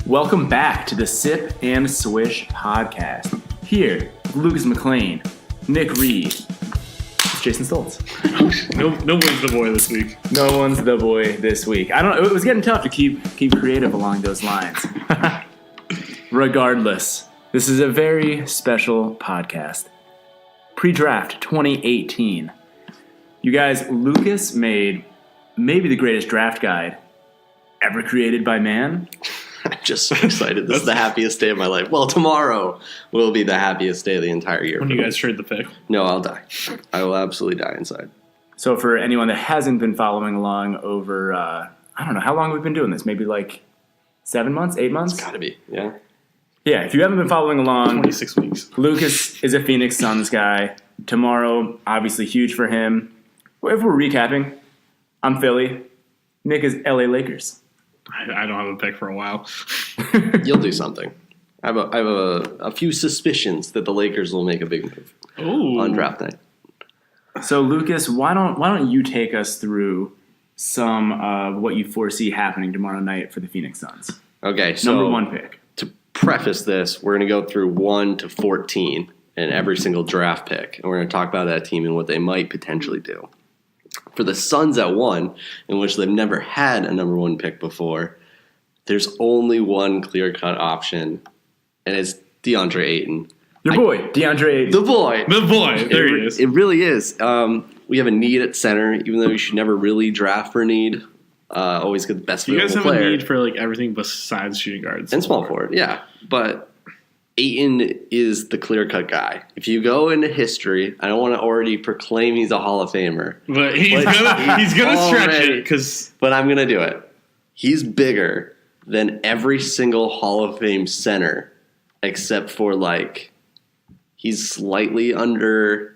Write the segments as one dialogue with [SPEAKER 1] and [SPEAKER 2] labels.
[SPEAKER 1] Welcome back to the Sip and Swish podcast. Here, Lucas McLean, Nick Reed, Jason Stoltz.
[SPEAKER 2] No one's the boy this week.
[SPEAKER 1] No one's the boy this week. I don't know. It was getting tough to keep creative along those lines. Regardless, this is a very special podcast. Pre-draft 2018. You guys, Lucas made maybe the greatest draft guide ever created by man.
[SPEAKER 3] I'm just so excited. This is the happiest day of my life. Well, tomorrow will be the happiest day of the entire year.
[SPEAKER 2] When you guys trade the pick.
[SPEAKER 3] No, I'll die. I will absolutely die inside.
[SPEAKER 1] So for anyone that hasn't been following along over, I don't know, how long have we been doing this? Maybe like 7 months, 8 months?
[SPEAKER 3] It's got to be, yeah.
[SPEAKER 1] Yeah, if you haven't been following along,
[SPEAKER 2] 26 weeks.
[SPEAKER 1] Lucas is a Phoenix Suns guy. Tomorrow, obviously huge for him. If we're recapping, I'm Philly. Nick is LA Lakers.
[SPEAKER 2] I don't have a pick for a while.
[SPEAKER 3] You'll do something. I have a few suspicions that the Lakers will make a big move on draft night.
[SPEAKER 1] So, Lucas, why don't you take us through some of what you foresee happening tomorrow night for the Phoenix Suns?
[SPEAKER 3] Okay, so
[SPEAKER 1] number one pick.
[SPEAKER 3] To preface this, we're going to go through 1 to 14 in every single draft pick, and we're going to talk about that team and what they might potentially do. For the Suns at 1, in which they've never had a number 1 pick before, there's only one clear-cut option, and it's DeAndre Ayton.
[SPEAKER 1] Your boy, DeAndre Ayton.
[SPEAKER 3] The boy.
[SPEAKER 2] There he is.
[SPEAKER 3] It really is. We have a need at center, even though you should never really draft for need. Always get the best
[SPEAKER 2] You
[SPEAKER 3] available
[SPEAKER 2] guys have
[SPEAKER 3] player.
[SPEAKER 2] a need for like everything besides shooting guards.
[SPEAKER 3] And small forward, yeah. But Ayton is the clear-cut guy. If you go into history, I don't want to already proclaim he's a Hall of Famer.
[SPEAKER 2] But he's gonna stretch it because.
[SPEAKER 3] But I'm going to do it. He's bigger than every single Hall of Fame center except for, like, he's slightly under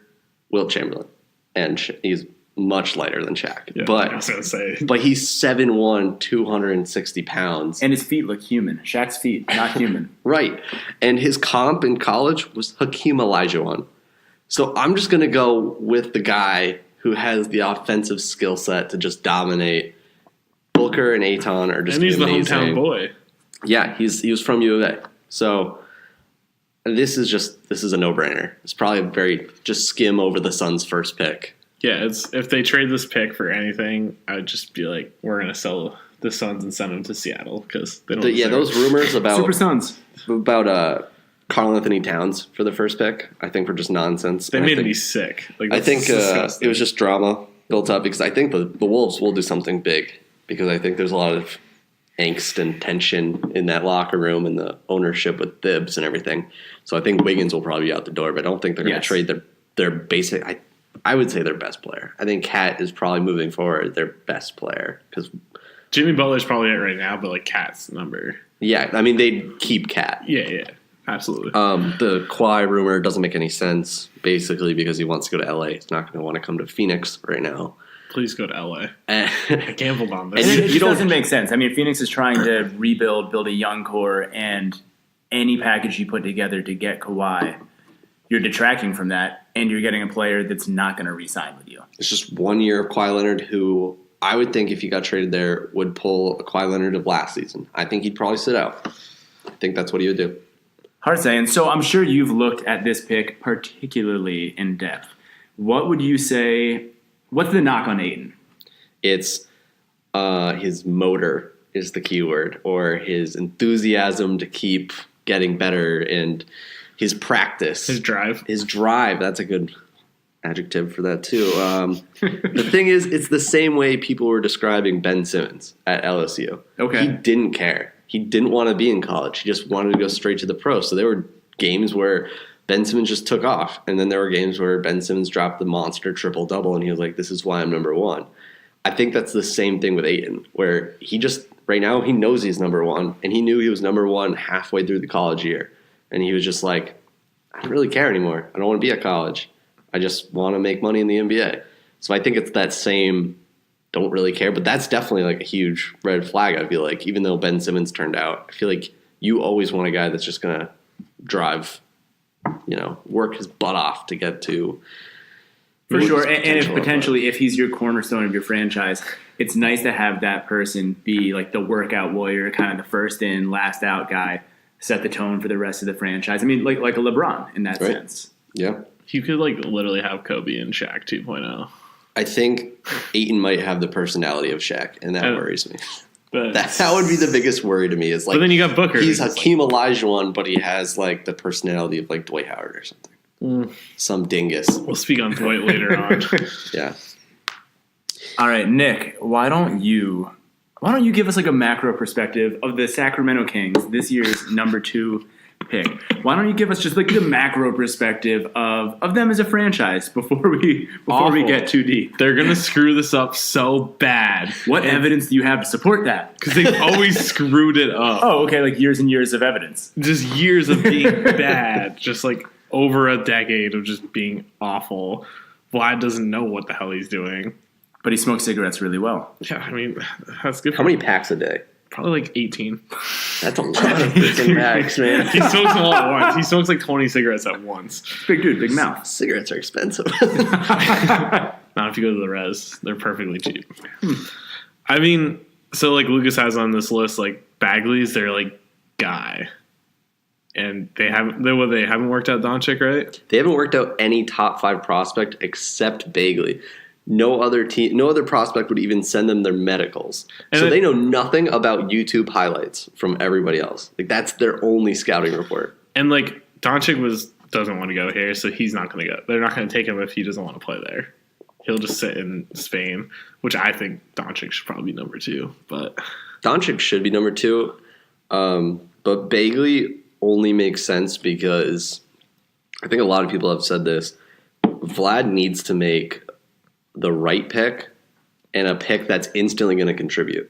[SPEAKER 3] Wilt Chamberlain. And he's much lighter than Shaq.
[SPEAKER 2] Yeah,
[SPEAKER 3] but
[SPEAKER 2] I was gonna say.
[SPEAKER 3] But he's 7'1", 260 pounds.
[SPEAKER 1] And his feet look human. Shaq's feet, not human.
[SPEAKER 3] Right. And his comp in college was Hakeem Olajuwon. So I'm just going to go with the guy who has the offensive skill set to just dominate. Booker and Ayton are just
[SPEAKER 2] And he's
[SPEAKER 3] amazing.
[SPEAKER 2] the hometown boy.
[SPEAKER 3] Yeah, he was from U of A. So this is a no-brainer. It's probably just skim over the Suns' first pick.
[SPEAKER 2] Yeah, if they trade this pick for anything, I'd just be like, we're gonna sell the Suns and send them to Seattle because they don't.
[SPEAKER 3] Those rumors about
[SPEAKER 1] Super Suns.
[SPEAKER 3] Karl Anthony Towns for the first pick, I think were just nonsense.
[SPEAKER 2] They made me sick. Like,
[SPEAKER 3] I think
[SPEAKER 2] it
[SPEAKER 3] was just drama built up because I think the Wolves will do something big because I think there's a lot of angst and tension in that locker room and the ownership with Thibs and everything. So I think Wiggins will probably be out the door, but I don't think they're going to trade their basic. I would say their best player. I think Cat is probably moving forward their best player because
[SPEAKER 2] Jimmy Butler's probably it right now, but like Cat's number.
[SPEAKER 3] Yeah, I mean they'd keep Cat.
[SPEAKER 2] Yeah, absolutely.
[SPEAKER 3] The Kawhi rumor doesn't make any sense basically because he wants to go to LA. He's not going to want to come to Phoenix right now.
[SPEAKER 2] Please go to LA. I gambled on this.
[SPEAKER 1] And it doesn't make sense. I mean, Phoenix is trying to build a young core, and any package you put together to get Kawhi, you're detracting from that, and you're getting a player that's not going to re-sign with you.
[SPEAKER 3] It's just 1 year of Kawhi Leonard, who I would think if he got traded there would pull a Kawhi Leonard of last season. I think he'd probably sit out. I think that's what he would do.
[SPEAKER 1] Hard saying. So I'm sure you've looked at this pick particularly in depth. What would you say? What's the knock on Ayton?
[SPEAKER 3] It's his motor is the key word, or his enthusiasm to keep getting better and his practice.
[SPEAKER 2] His drive.
[SPEAKER 3] That's a good adjective for that too. The thing is, it's the same way people were describing Ben Simmons at LSU.
[SPEAKER 1] Okay.
[SPEAKER 3] He didn't care. He didn't want to be in college. He just wanted to go straight to the pros. So there were games where Ben Simmons just took off. And then there were games where Ben Simmons dropped the monster triple-double, and he was like, this is why I'm number 1. I think that's the same thing with Ayton, where he just, right now, he knows he's number 1, and he knew he was number 1 halfway through the college year. And he was just like, I don't really care anymore. I don't want to be at college. I just want to make money in the NBA. So I think it's that same don't really care. But that's definitely like a huge red flag, I feel like. Even though Ben Simmons turned out, I feel like you always want a guy that's just going to drive, work his butt off to get to
[SPEAKER 1] For
[SPEAKER 3] Who's
[SPEAKER 1] sure, and if
[SPEAKER 3] potential
[SPEAKER 1] potentially if he's your cornerstone of your franchise, it's nice to have that person be like the workout warrior, kind of the first in, last out guy, set the tone for the rest of the franchise. I mean, like a LeBron in that
[SPEAKER 3] Right.
[SPEAKER 1] sense.
[SPEAKER 3] Yeah.
[SPEAKER 2] You could like literally have Kobe and Shaq 2.0.
[SPEAKER 3] I think Ayton might have the personality of Shaq, and that worries me.
[SPEAKER 2] But
[SPEAKER 3] That would be the biggest worry to me. Is like,
[SPEAKER 2] but then you got Booker.
[SPEAKER 3] he's
[SPEAKER 2] who's just
[SPEAKER 3] Hakeem Olajuwon, but he has like the personality of like Dwight Howard or something. Some dingus.
[SPEAKER 2] We'll speak on Dwight later on.
[SPEAKER 3] Yeah.
[SPEAKER 1] All right, Nick, why don't you give us like a macro perspective of the Sacramento Kings, this year's number 2 pick? Why don't you give us just like the macro perspective of them as a franchise before we
[SPEAKER 2] Awful.
[SPEAKER 1] get too deep?
[SPEAKER 2] They're gonna screw this up so bad.
[SPEAKER 1] What evidence do you have to support that?
[SPEAKER 2] Because they've always screwed it up.
[SPEAKER 1] Oh, okay, like years and years of evidence.
[SPEAKER 2] Just years of being bad. Just like over a decade of just being awful. Vlad doesn't know what the hell he's doing.
[SPEAKER 1] But he smokes cigarettes really well.
[SPEAKER 2] Yeah, I mean, that's good.
[SPEAKER 3] How many packs a day?
[SPEAKER 2] Probably like 18.
[SPEAKER 3] That's a lot of freaking packs, man.
[SPEAKER 2] He smokes them all at once. He smokes like 20 cigarettes at once.
[SPEAKER 1] Big dude, big mouth.
[SPEAKER 3] Cigarettes are expensive.
[SPEAKER 2] Not if you go to the res. They're perfectly cheap. I mean, so like Lucas has on this list, like Bagley's their like guy. And they haven't worked out Doncic, right?
[SPEAKER 3] They haven't worked out any top 5 prospect except Bagley. No other prospect would even send them their medicals.
[SPEAKER 2] And
[SPEAKER 3] so
[SPEAKER 2] it-
[SPEAKER 3] they know nothing about YouTube highlights from everybody else. Like that's their only scouting report.
[SPEAKER 2] And like Doncic doesn't want to go here, so he's not going to go. They're not going to take him if he doesn't want to play there. He'll just sit in Spain, which I think Doncic should probably be number 2. But
[SPEAKER 3] Doncic should be number 2. But Bagley only makes sense because I think a lot of people have said this. Vlad needs to make the right pick and a pick that's instantly going to contribute.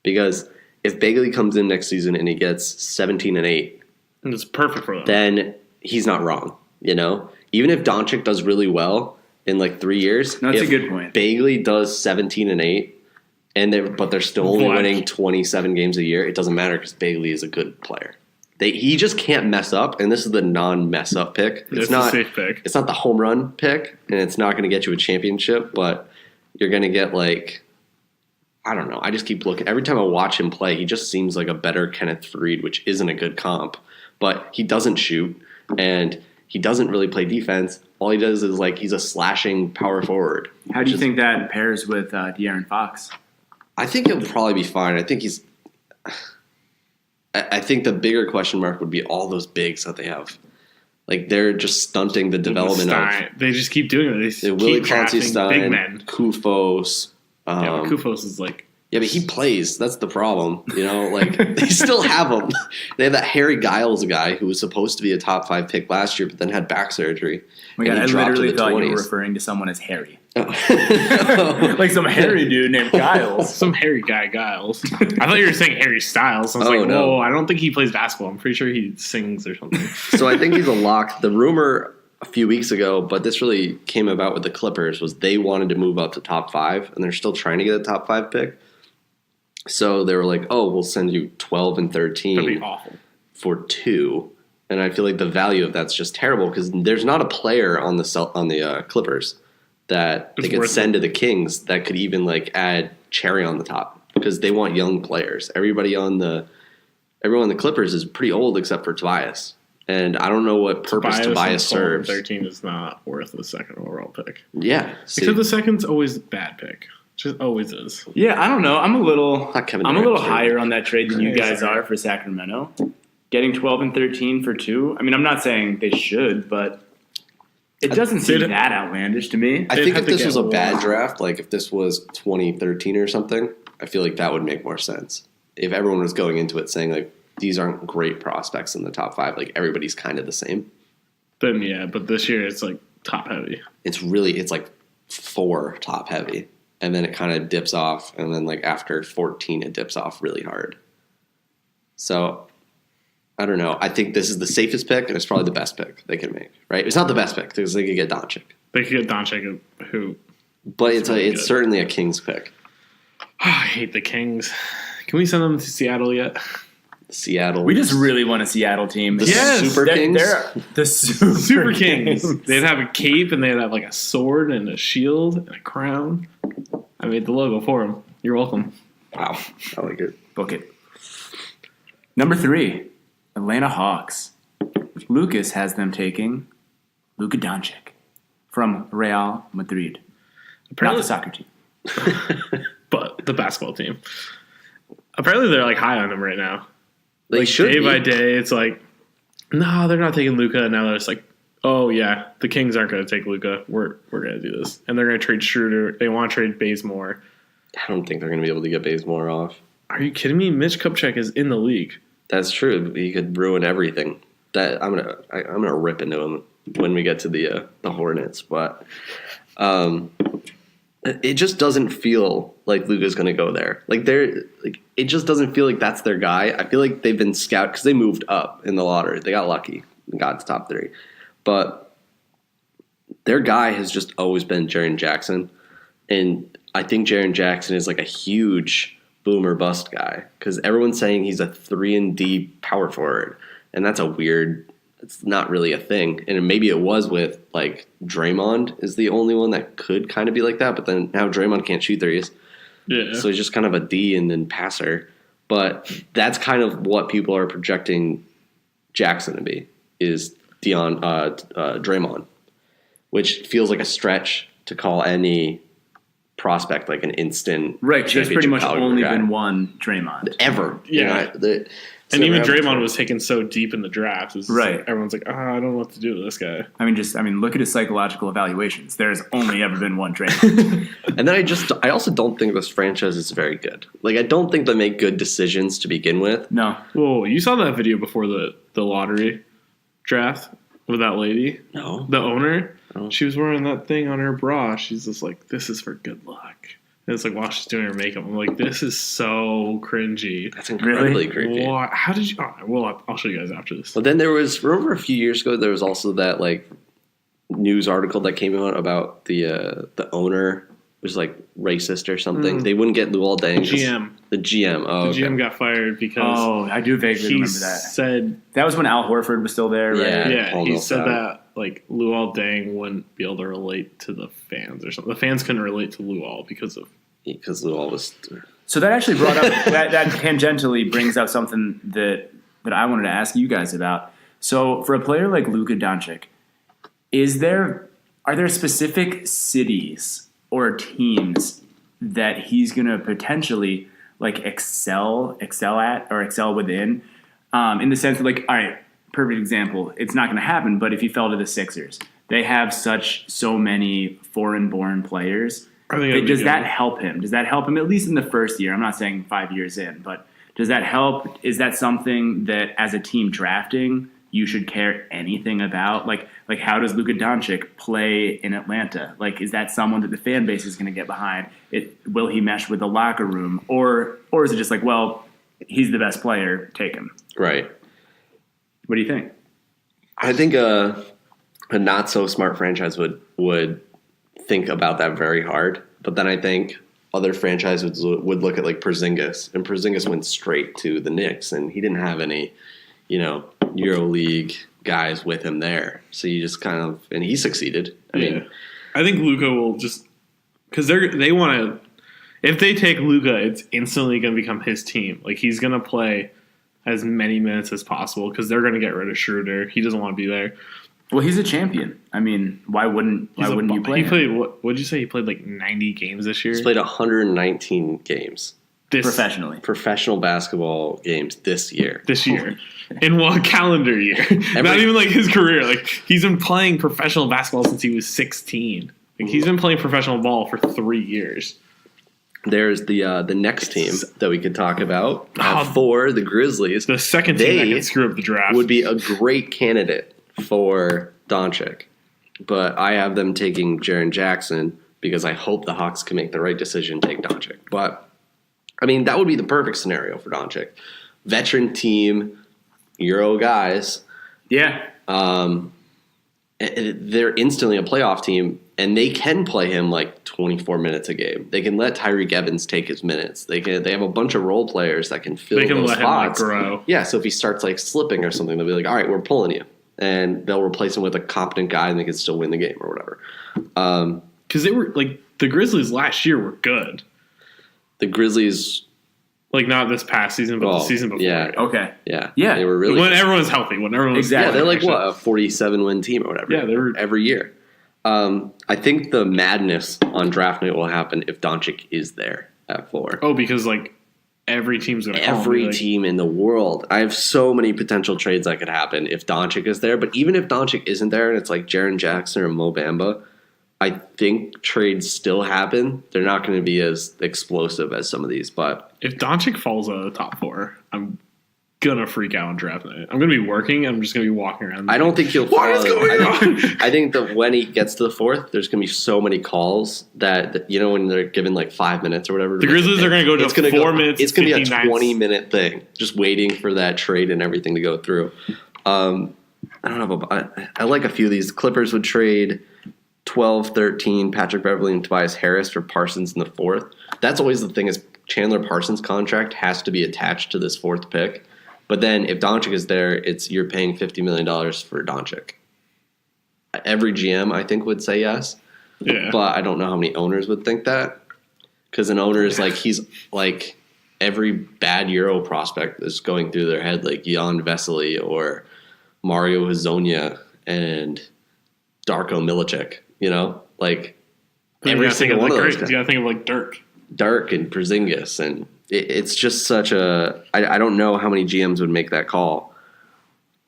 [SPEAKER 3] Because if Bagley comes in next season and he gets 17 and 8,
[SPEAKER 2] it's perfect for them.
[SPEAKER 3] then he's not wrong. You know, even if Doncic does really well in like 3 years,
[SPEAKER 1] No, that's
[SPEAKER 3] if
[SPEAKER 1] a good point.
[SPEAKER 3] Bagley does 17 and 8, but they're still only
[SPEAKER 2] Vlad.
[SPEAKER 3] winning 27 games a year. It doesn't matter because Bagley is a good player. He just can't mess up, and this is the non-mess up pick.
[SPEAKER 2] It's
[SPEAKER 3] not
[SPEAKER 2] a safe pick.
[SPEAKER 3] It's not the home run pick, and it's not going to get you a championship, but you're going to get like, I don't know. I just keep looking. Every time I watch him play, he just seems like a better Kenneth Faried, which isn't a good comp, but he doesn't shoot, and he doesn't really play defense. All he does is like he's a slashing power forward.
[SPEAKER 1] How do you think that pairs with De'Aaron Fox?
[SPEAKER 3] I think he'll probably be fine. I think the bigger question mark would be all those bigs that they have. Like they're just stunting the development of
[SPEAKER 2] They just keep doing it. They just
[SPEAKER 3] Willie
[SPEAKER 2] keep drafting big
[SPEAKER 3] Cauley-Stein,
[SPEAKER 2] men.
[SPEAKER 3] Kufos.
[SPEAKER 2] Yeah, but Kufos is like
[SPEAKER 3] Yeah, but he plays. That's the problem. You know, like they still have him. They have that Harry Giles guy who was supposed to be a top 5 pick last year, but then had back surgery.
[SPEAKER 1] Oh my God,
[SPEAKER 3] and
[SPEAKER 1] I
[SPEAKER 3] he dropped to
[SPEAKER 1] literally
[SPEAKER 3] the
[SPEAKER 1] thought you were
[SPEAKER 3] 20s.
[SPEAKER 1] referring to someone as Harry.
[SPEAKER 3] Oh.
[SPEAKER 1] Like some hairy dude named Giles.
[SPEAKER 2] some hairy guy, Giles. I thought you were saying Harry Styles. I was
[SPEAKER 3] Oh,
[SPEAKER 2] like,
[SPEAKER 3] no.
[SPEAKER 2] whoa, I don't think he plays basketball. I'm pretty sure he sings or something.
[SPEAKER 3] So I think he's a lock. The rumor a few weeks ago, but this really came about with the Clippers, was they wanted to move up to top 5, and they're still trying to get a top 5 pick. So they were like, oh, we'll send you 12 and
[SPEAKER 2] That'd
[SPEAKER 3] 13
[SPEAKER 2] be awful.
[SPEAKER 3] for 2. And I feel like the value of that's just terrible because there's not a player on the Clippers that they
[SPEAKER 2] It's
[SPEAKER 3] could
[SPEAKER 2] worth
[SPEAKER 3] send to the Kings that could even like add cherry on the top because they want young players. Everyone on the Clippers is pretty old except for Tobias. And I don't know what purpose Tobias serves.
[SPEAKER 2] 13 is not worth the second overall pick.
[SPEAKER 3] Yeah. See,
[SPEAKER 2] Except the second's always a bad pick. Just always is.
[SPEAKER 1] Yeah, I don't know. I'm a little
[SPEAKER 3] Not Kevin
[SPEAKER 1] I'm a
[SPEAKER 3] Durant,
[SPEAKER 1] little
[SPEAKER 3] sure.
[SPEAKER 1] higher on that trade than you
[SPEAKER 2] Yeah,
[SPEAKER 1] guys
[SPEAKER 2] sorry.
[SPEAKER 1] are for Sacramento. Getting 12 and 13 for 2. I mean, I'm not saying they should, but it doesn't seem
[SPEAKER 2] They'd-
[SPEAKER 1] that outlandish to me.
[SPEAKER 3] I
[SPEAKER 2] They'd
[SPEAKER 3] think
[SPEAKER 2] have
[SPEAKER 3] if
[SPEAKER 2] to
[SPEAKER 3] this
[SPEAKER 2] get
[SPEAKER 3] was a
[SPEAKER 2] one.
[SPEAKER 3] bad draft, like if this was 2013 or something, I feel like that would make more sense. If everyone was going into it saying like these aren't great prospects in the top 5, like everybody's kind of the same.
[SPEAKER 2] Then yeah, but this year it's like top heavy.
[SPEAKER 3] It's like 4 top heavy, and then it kind of dips off, and then like after 14 it dips off really hard. So I don't know. I think this is the safest pick, and it's probably the best pick they can make. Right? It's not the best pick because they could get Doncic,
[SPEAKER 2] They could get Doncic, who
[SPEAKER 3] but it's
[SPEAKER 2] really
[SPEAKER 3] it's
[SPEAKER 2] good.
[SPEAKER 3] certainly a Kings pick.
[SPEAKER 2] I hate the Kings. Can we send them to Seattle yet?
[SPEAKER 3] Seattle.
[SPEAKER 1] We just really want a Seattle team.
[SPEAKER 3] The
[SPEAKER 2] Yes,
[SPEAKER 3] Super Kings.
[SPEAKER 1] They're the
[SPEAKER 2] Super Kings. They'd have a cape and they'd have like a sword and a shield and a crown. I made the logo for them. You're welcome.
[SPEAKER 3] Wow, I like it.
[SPEAKER 1] Book it. Number 3, Atlanta Hawks. Lucas has them taking Luka Doncic from Real Madrid. Not the soccer team.
[SPEAKER 2] But the basketball team. Apparently they're like high on him right now.
[SPEAKER 3] They
[SPEAKER 2] Like
[SPEAKER 3] should
[SPEAKER 2] day
[SPEAKER 3] be.
[SPEAKER 2] by day, it's like, no, they're not taking Luka. Now they're just like, oh yeah, the Kings aren't going to take Luka. We're going to do this, and they're going to trade Schroeder. They want to trade Bazemore.
[SPEAKER 3] I don't think they're going to be able to get Bazemore off.
[SPEAKER 2] Are you kidding me? Mitch Kupchak is in the league.
[SPEAKER 3] That's true. He could ruin everything. That I'm gonna rip into him when we get to the Hornets, but it just doesn't feel like Luka's gonna go there. It just doesn't feel like that's their guy. I feel like they've been scouted because they moved up in the lottery. They got lucky and got to top 3, but their guy has just always been Jaren Jackson, and I think Jaren Jackson is like a huge boomer bust guy because everyone's saying he's a 3-and-D power forward, and that's it's not really a thing. And maybe it was with like Draymond is the only one that could kind of be like that, but then now Draymond can't shoot threes,
[SPEAKER 2] Yeah.
[SPEAKER 3] so he's just kind of a D and then passer. But that's kind of what people are projecting Jackson to be is Draymond, which feels like a stretch to call any prospect like an instant
[SPEAKER 1] Right, there's pretty much
[SPEAKER 3] championship
[SPEAKER 1] only
[SPEAKER 3] caliber guy.
[SPEAKER 1] been one Draymond.
[SPEAKER 3] Ever.
[SPEAKER 2] Yeah.
[SPEAKER 3] And
[SPEAKER 2] even Draymond was taken so deep in the draft. It's just
[SPEAKER 1] Right.
[SPEAKER 2] like, everyone's like, I don't know what to do with this guy.
[SPEAKER 1] I mean, look at his psychological evaluations. There's only ever been one Draymond.
[SPEAKER 3] And then I also don't think this franchise is very good. Like, I don't think they make good decisions to begin with.
[SPEAKER 1] No.
[SPEAKER 2] Whoa, you saw that video before the lottery draft with that lady?
[SPEAKER 3] No.
[SPEAKER 2] The owner?
[SPEAKER 3] Oh.
[SPEAKER 2] She was wearing that thing on her bra. She's just like, this is for good luck. And it's like while she's doing her makeup, I'm like, this is so cringy.
[SPEAKER 3] That's incredibly
[SPEAKER 1] Really?
[SPEAKER 3] creepy.
[SPEAKER 2] What? How did you? Oh, well, I'll show you guys after this.
[SPEAKER 3] But then remember a few years ago, there was also that like news article that came out about the owner was like racist or something. They wouldn't get Luol Deng.
[SPEAKER 2] GM.
[SPEAKER 3] The GM. Oh,
[SPEAKER 2] The
[SPEAKER 3] okay.
[SPEAKER 2] GM got fired because
[SPEAKER 1] Oh, I do vaguely
[SPEAKER 2] he
[SPEAKER 1] remember that.
[SPEAKER 2] said,
[SPEAKER 1] That was when Al Horford was still there, right?
[SPEAKER 3] Yeah. Paul
[SPEAKER 2] he
[SPEAKER 3] Millsap.
[SPEAKER 2] said that like Luol Deng wouldn't be able to relate to the fans or something. The fans couldn't relate to Luol because
[SPEAKER 3] Luol was.
[SPEAKER 1] So that actually brought up that tangentially brings up something that I wanted to ask you guys about. So for a player like Luka Doncic, are there specific cities or teams that he's going to potentially like excel at or excel within? In the sense that, like, all right, perfect example. It's not going to happen, but if he fell to the Sixers, they have so many foreign-born players.
[SPEAKER 2] I think it'd be
[SPEAKER 1] Does
[SPEAKER 2] good.
[SPEAKER 1] that help him? Does that help him at least in the first year? I'm not saying 5 years in, but does that help? Is that something that as a team drafting you should care anything about? Like how does Luka Doncic play in Atlanta? Like, is that someone that the fan base is going to get behind? Will he mesh with the locker room, or is it just like, well, he's the best player, take him?
[SPEAKER 3] Right.
[SPEAKER 1] What do you think?
[SPEAKER 3] I think a not so smart franchise would think about that very hard. But then I think other franchises would look at like Porzingis, and Porzingis went straight to the Knicks, and he didn't have any, EuroLeague guys with him there. So you just kind of, and he succeeded. I mean,
[SPEAKER 2] I think Luka will just because they want to. If they take Luka, it's instantly going to become his team. Like he's going to play as many minutes as possible because they're going to get rid of Schroeder. He doesn't want to be there.
[SPEAKER 1] Well, he's a champion. I mean, why wouldn't you play
[SPEAKER 2] He
[SPEAKER 1] him?
[SPEAKER 2] played what did you say? He played like 90 games this year.
[SPEAKER 3] he's played 119 games,
[SPEAKER 1] Professionally.
[SPEAKER 3] professional basketball games this year.
[SPEAKER 2] This year. In one calendar year. Not even like his career. Like he's been playing professional basketball since he was 16. Like he's been playing professional ball for 3 years.
[SPEAKER 3] There's the next team that we could talk about.
[SPEAKER 2] Oh.
[SPEAKER 3] For the Grizzlies,
[SPEAKER 2] The second team that
[SPEAKER 3] They
[SPEAKER 2] can screw up the draft.
[SPEAKER 3] would be a great candidate for Doncic. But I have them taking Jaren Jackson because I hope the Hawks can make the right decision, take Doncic. But, I mean, that would be the perfect scenario for Doncic. Veteran team, Euro guys.
[SPEAKER 1] Yeah.
[SPEAKER 3] they're instantly a playoff team, and they can play him like 24 minutes a game. They can let Tyreek Evans take his minutes. They have a bunch of role players that can fill those spots.
[SPEAKER 2] Him grow.
[SPEAKER 3] Yeah, so if he starts like slipping or something, they'll be like, all right, we're pulling you. And they'll replace him with a competent guy, and they can still win the game or whatever.
[SPEAKER 2] Because they were like the Grizzlies last year were good.
[SPEAKER 3] The Grizzlies,
[SPEAKER 2] like not this past season, but the season before.
[SPEAKER 3] Yeah,
[SPEAKER 1] Okay.
[SPEAKER 3] yeah,
[SPEAKER 1] Yeah.
[SPEAKER 3] They were really
[SPEAKER 2] when everyone's healthy. When everyone's
[SPEAKER 1] Exactly.
[SPEAKER 3] Yeah, they're like what, a 47-win team or whatever.
[SPEAKER 2] Yeah, they were
[SPEAKER 3] every year. I think the madness on draft night will happen if Doncic is there at 4.
[SPEAKER 2] Oh, because like every team's gonna call
[SPEAKER 3] Every
[SPEAKER 2] him, like,
[SPEAKER 3] team in the world. I have so many potential trades that could happen if Doncic is there. But even if Doncic isn't there and it's like Jaren Jackson or Mo Bamba, I think trades still happen. They're not going to be as explosive as some of these. But
[SPEAKER 2] if Doncic falls out of the top 4, I'm gonna freak out on draft night. I'm gonna be working. I'm just gonna be walking around.
[SPEAKER 3] I don't think he'll.
[SPEAKER 2] What is going on?
[SPEAKER 3] I think that when he gets to the 4th, there's going to be so many calls that when they're given like 5 minutes or whatever.
[SPEAKER 2] The Grizzlies are going to go to 4 minutes.
[SPEAKER 3] It's going to be a 20-minute thing, just waiting for that trade and everything to go through. I don't know. I like a few of these. Clippers would trade 12, 13, Patrick Beverley and Tobias Harris for Parsons in the 4th. That's always the thing is Chandler Parsons' contract has to be attached to this 4th pick. But then if Doncic is there, you're paying $50 million for Doncic. Every GM, I think, would say yes.
[SPEAKER 2] Yeah.
[SPEAKER 3] But I don't know how many owners would think that. Because an owner is like, he's like every bad Euro prospect is going through their head, like Jan Vesely or Mario Hezonja and Darko Milicic, Like every single one of those guys.
[SPEAKER 2] You got to think of like
[SPEAKER 3] Dirk and Porzingis, and it's just such a. I don't know how many GMs would make that call.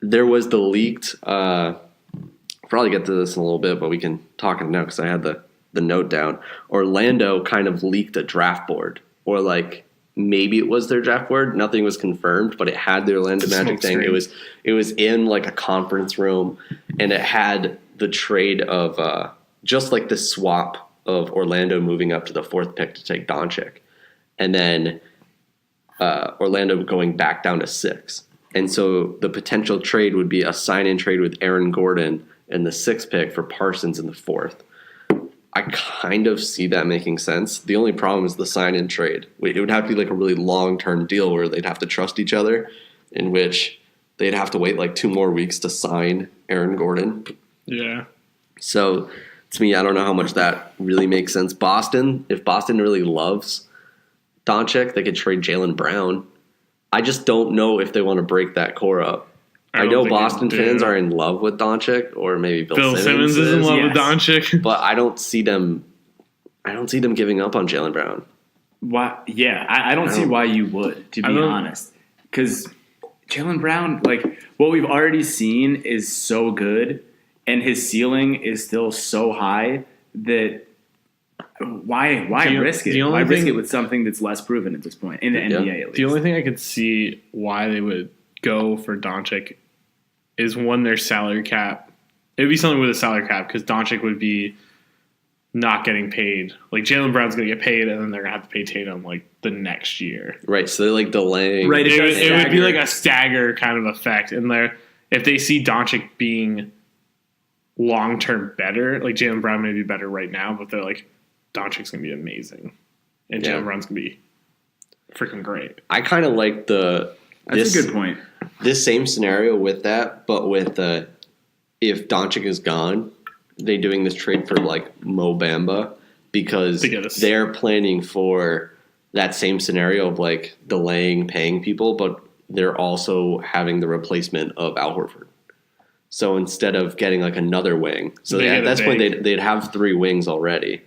[SPEAKER 3] There was the leaked. Probably get to this in a little bit, but we can talk it now because I had the note down. Orlando kind of leaked a draft board, or like maybe it was their draft board. Nothing was confirmed, but it had the Orlando Magic thing. It was in like a conference room, and it had the trade of just like the swap of Orlando moving up to the 4th pick to take Doncic. And then Orlando going back down to 6. And so the potential trade would be a sign-in trade with Aaron Gordon and the 6th pick for Parsons in the 4th. I kind of see that making sense. The only problem is the sign-in trade. It would have to be like a really long-term deal where they'd have to trust each other, in which they'd have to wait like 2 more weeks to sign Aaron Gordon.
[SPEAKER 2] Yeah.
[SPEAKER 3] So to me, I don't know how much that really makes sense. If Boston really loves Doncic, they could trade Jaylen Brown. I just don't know if they want to break that core up. I know Boston fans are in love with Doncic, or maybe Bill Simmons
[SPEAKER 2] is in love with Doncic,
[SPEAKER 3] but I don't see them giving up on Jaylen Brown.
[SPEAKER 1] Why? Yeah, I don't see why you would, to be honest. Because Jaylen Brown, like what we've already seen, is so good, and his ceiling is still so high that why risk it? Why risk it with something that's less proven at this point in the NBA? At least.
[SPEAKER 2] The only thing I could see why they would go for Doncic is one, their salary cap. It would be something with a salary cap because Doncic would be not getting paid. Like Jaylen Brown's going to get paid, and then they're going to have to pay Tatum like the next year.
[SPEAKER 3] Right, so they're like delaying.
[SPEAKER 1] Right,
[SPEAKER 2] it would be like a stagger kind of effect. And if they see Doncic being long term better, like Jaylen Brown may be better right now, but they're like, Doncic's going to be amazing, and Jaylen Brown's going to be freaking great.
[SPEAKER 3] I kind of like
[SPEAKER 1] That's a good point.
[SPEAKER 3] This same scenario with that, but with if Doncic is gone, they doing this trade for like Mo Bamba because they're planning for that same scenario of like delaying paying people, but they're also having the replacement of Al Horford. So instead of getting like another wing, so at that point they'd have 3 wings already,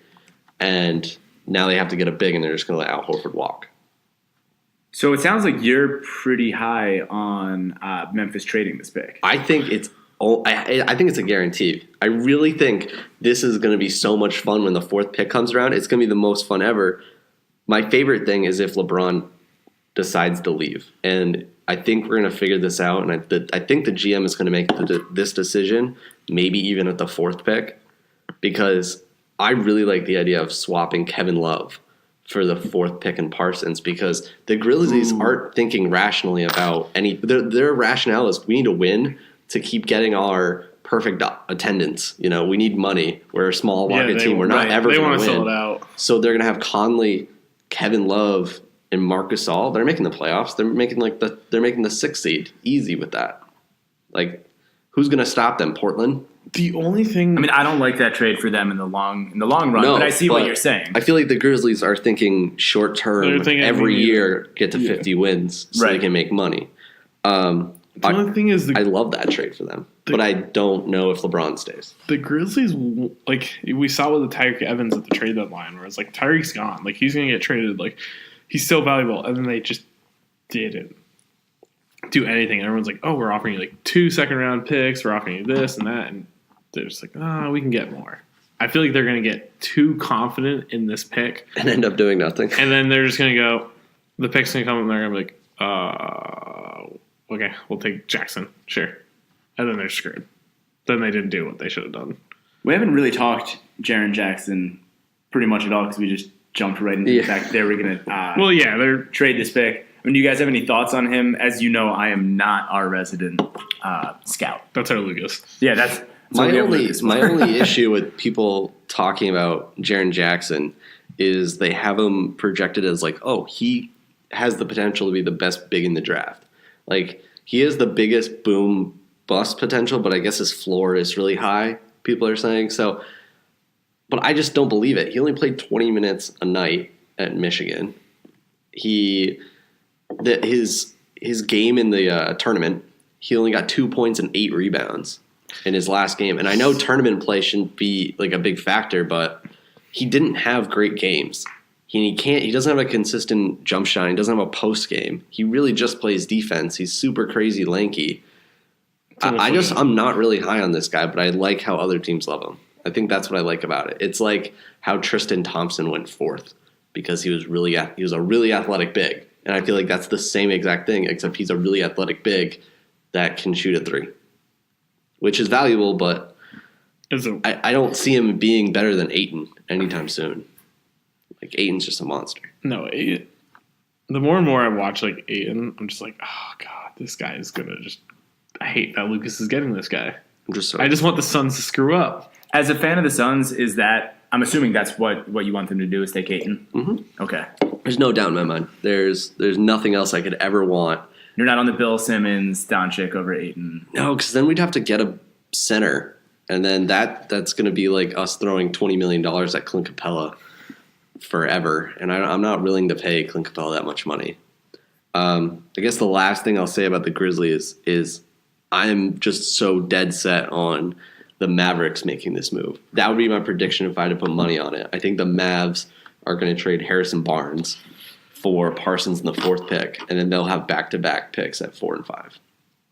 [SPEAKER 3] and now they have to get a big, and they're just going to let Al Horford walk.
[SPEAKER 1] So it sounds like you're pretty high on Memphis trading this pick.
[SPEAKER 3] I think it's a guarantee. I really think this is going to be so much fun when the 4th pick comes around. It's going to be the most fun ever. My favorite thing is if LeBron decides to leave, and I think we're going to figure this out. And I think the GM is going to make this decision, maybe even at the 4th pick, because I really like the idea of swapping Kevin Love for the 4th pick in Parsons, because the Grizzlies aren't thinking rationally about any. Their rationale is we need to win to keep getting our perfect attendance. We need money. We're a small market team. We're not ever
[SPEAKER 2] They
[SPEAKER 3] going
[SPEAKER 2] want
[SPEAKER 3] to
[SPEAKER 2] to
[SPEAKER 3] win.
[SPEAKER 2] sell it out.
[SPEAKER 3] So they're going to have Conley, Kevin Love, and Marc Gasol. They're making the playoffs. They're making the 6th seed easy with that. Like, who's going to stop them? Portland?
[SPEAKER 2] The only thing...
[SPEAKER 1] I mean, I don't like that trade for them in the long run, but I see what you're saying.
[SPEAKER 3] I feel like the Grizzlies are thinking short term, every year get to 50 wins so they can make money.
[SPEAKER 2] The only thing is...
[SPEAKER 3] I love that trade for them, but I don't know if LeBron stays.
[SPEAKER 2] The Grizzlies, we saw with the Tyreek Evans at the trade deadline, where it's like, Tyreek's gone. Like, he's going to get traded. Like, he's still valuable. And then they just didn't do anything. Everyone's like, oh, we're offering you 2 second-round picks. We're offering you this and that. And they're just like, we can get more. I feel like they're going to get too confident in this pick.
[SPEAKER 3] And end up doing nothing.
[SPEAKER 2] And then they're just going to go, the pick's going to come and they're going to be like, okay, we'll take Jackson. Sure. And then they're screwed. Then they didn't do what they should have done.
[SPEAKER 1] We haven't really talked Jaren Jackson pretty much at all because we just jumped right into the fact they were going to
[SPEAKER 2] they're
[SPEAKER 1] trade this pick. I mean, do you guys have any thoughts on him? As you know, I am not our resident scout.
[SPEAKER 2] That's our Lucas.
[SPEAKER 1] Yeah, that's
[SPEAKER 3] my only issue with people talking about Jaren Jackson is they have him projected as he has the potential to be the best big in the draft. Like, he has the biggest boom bust potential, but I guess his floor is really high, people are saying. So, but I just don't believe it. He only played 20 minutes a night at Michigan. His game in the tournament, he only got 2 points and 8 rebounds in his last game. And I know tournament play shouldn't be a big factor, but he didn't have great games. He doesn't have a consistent jump shot. He doesn't have a post game. He really just plays defense. He's super crazy lanky. I'm not really high on this guy, but I like how other teams love him. I think that's what I like about it. It's like how Tristan Thompson went 4th because he was a really athletic big. And I feel like that's the same exact thing, except he's a really athletic big that can shoot a 3, which is valuable, but I don't see him being better than Ayton anytime soon. Ayton's just a monster.
[SPEAKER 2] No, Ayton. The more and more I watch Ayton, I'm just like, oh god, this guy is gonna just. I hate that Lucas is getting this guy. I just want the Suns to screw up.
[SPEAKER 1] As a fan of the Suns, I'm assuming that's what you want them to do is take Ayton?
[SPEAKER 3] Mm-hmm.
[SPEAKER 1] Okay.
[SPEAKER 3] There's no doubt in my mind. There's nothing else I could ever want.
[SPEAKER 1] You're not on the Bill Simmons, Doncic over Ayton.
[SPEAKER 3] No, because then we'd have to get a center, and then that's going to be like us throwing $20 million at Clint Capella forever, and I'm not willing to pay Clint Capella that much money. I guess the last thing I'll say about the Grizzlies is I'm just so dead set on the Mavericks making this move. That would be my prediction if I had to put money on it. I think the Mavs are going to trade Harrison Barnes for Parsons in the 4th pick, and then they'll have back-to-back picks at 4 and 5.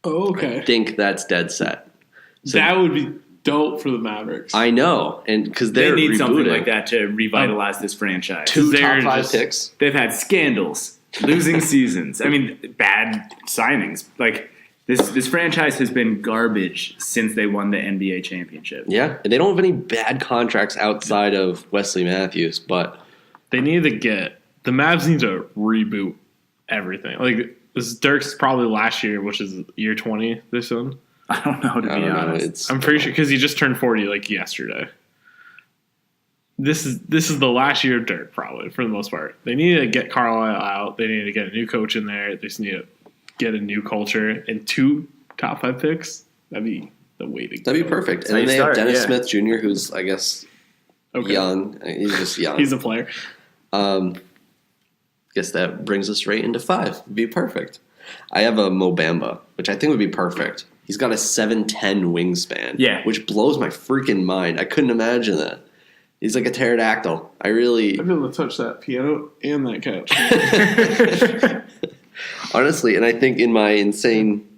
[SPEAKER 2] Oh, okay.
[SPEAKER 3] I think that's dead set. So,
[SPEAKER 2] that would be dope for the Mavericks.
[SPEAKER 3] I know, and because they
[SPEAKER 1] need
[SPEAKER 3] rebooting.
[SPEAKER 1] Something like that to revitalize this franchise.
[SPEAKER 3] 2 top 5 picks.
[SPEAKER 1] They've had scandals, losing seasons. I mean, bad signings. This franchise has been garbage since they won the NBA championship.
[SPEAKER 3] Yeah, and they don't have any bad contracts outside of Wesley Matthews, but
[SPEAKER 2] they need to the Mavs need to reboot everything. This is Dirk's probably last year, which is year 20 this one.
[SPEAKER 1] I don't know, to be honest.
[SPEAKER 2] I'm pretty sure because he just turned 40 yesterday. This is the last year of Dirk, probably, for the most part. They need to get Carlisle out. They need to get a new coach in there. They just need to get a new culture. And 2 top 5 picks, that'd be the way to go.
[SPEAKER 3] That'd be perfect. And then they have Dennis Smith Jr., who's, I guess, young. He's just young.
[SPEAKER 2] He's a player.
[SPEAKER 3] Guess that brings us right into 5. It'd be perfect. I have a Mo Bamba, which I think would be perfect. He's got a 7'10" wingspan, which blows my freaking mind. I couldn't imagine that. He's like a pterodactyl. I'd be
[SPEAKER 2] able to touch that piano and that couch.
[SPEAKER 3] Honestly, and I think in my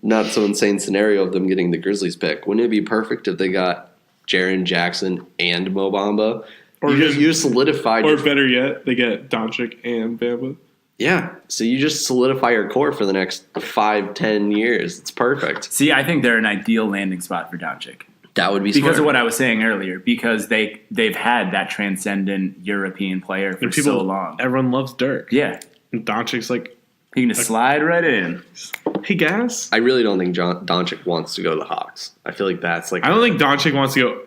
[SPEAKER 3] not so insane scenario of them getting the Grizzlies pick, wouldn't it be perfect if they got Jaren Jackson and Mo Bamba? Or you solidified.
[SPEAKER 2] Or better yet, they get Doncic and Bamba.
[SPEAKER 3] Yeah, so you just solidify your core for the next 5-10 years. It's perfect.
[SPEAKER 1] See, I think they're an ideal landing spot for Doncic.
[SPEAKER 3] That would be
[SPEAKER 1] because of what I was saying earlier. Because they've had that transcendent European player for so long.
[SPEAKER 2] Everyone loves Dirk.
[SPEAKER 1] Yeah,
[SPEAKER 2] and Doncic's
[SPEAKER 1] He can just slide right in.
[SPEAKER 2] Hey, guys.
[SPEAKER 3] I really don't think Doncic wants to go to the Hawks. I feel like that's like.
[SPEAKER 2] I don't think Doncic wants to go.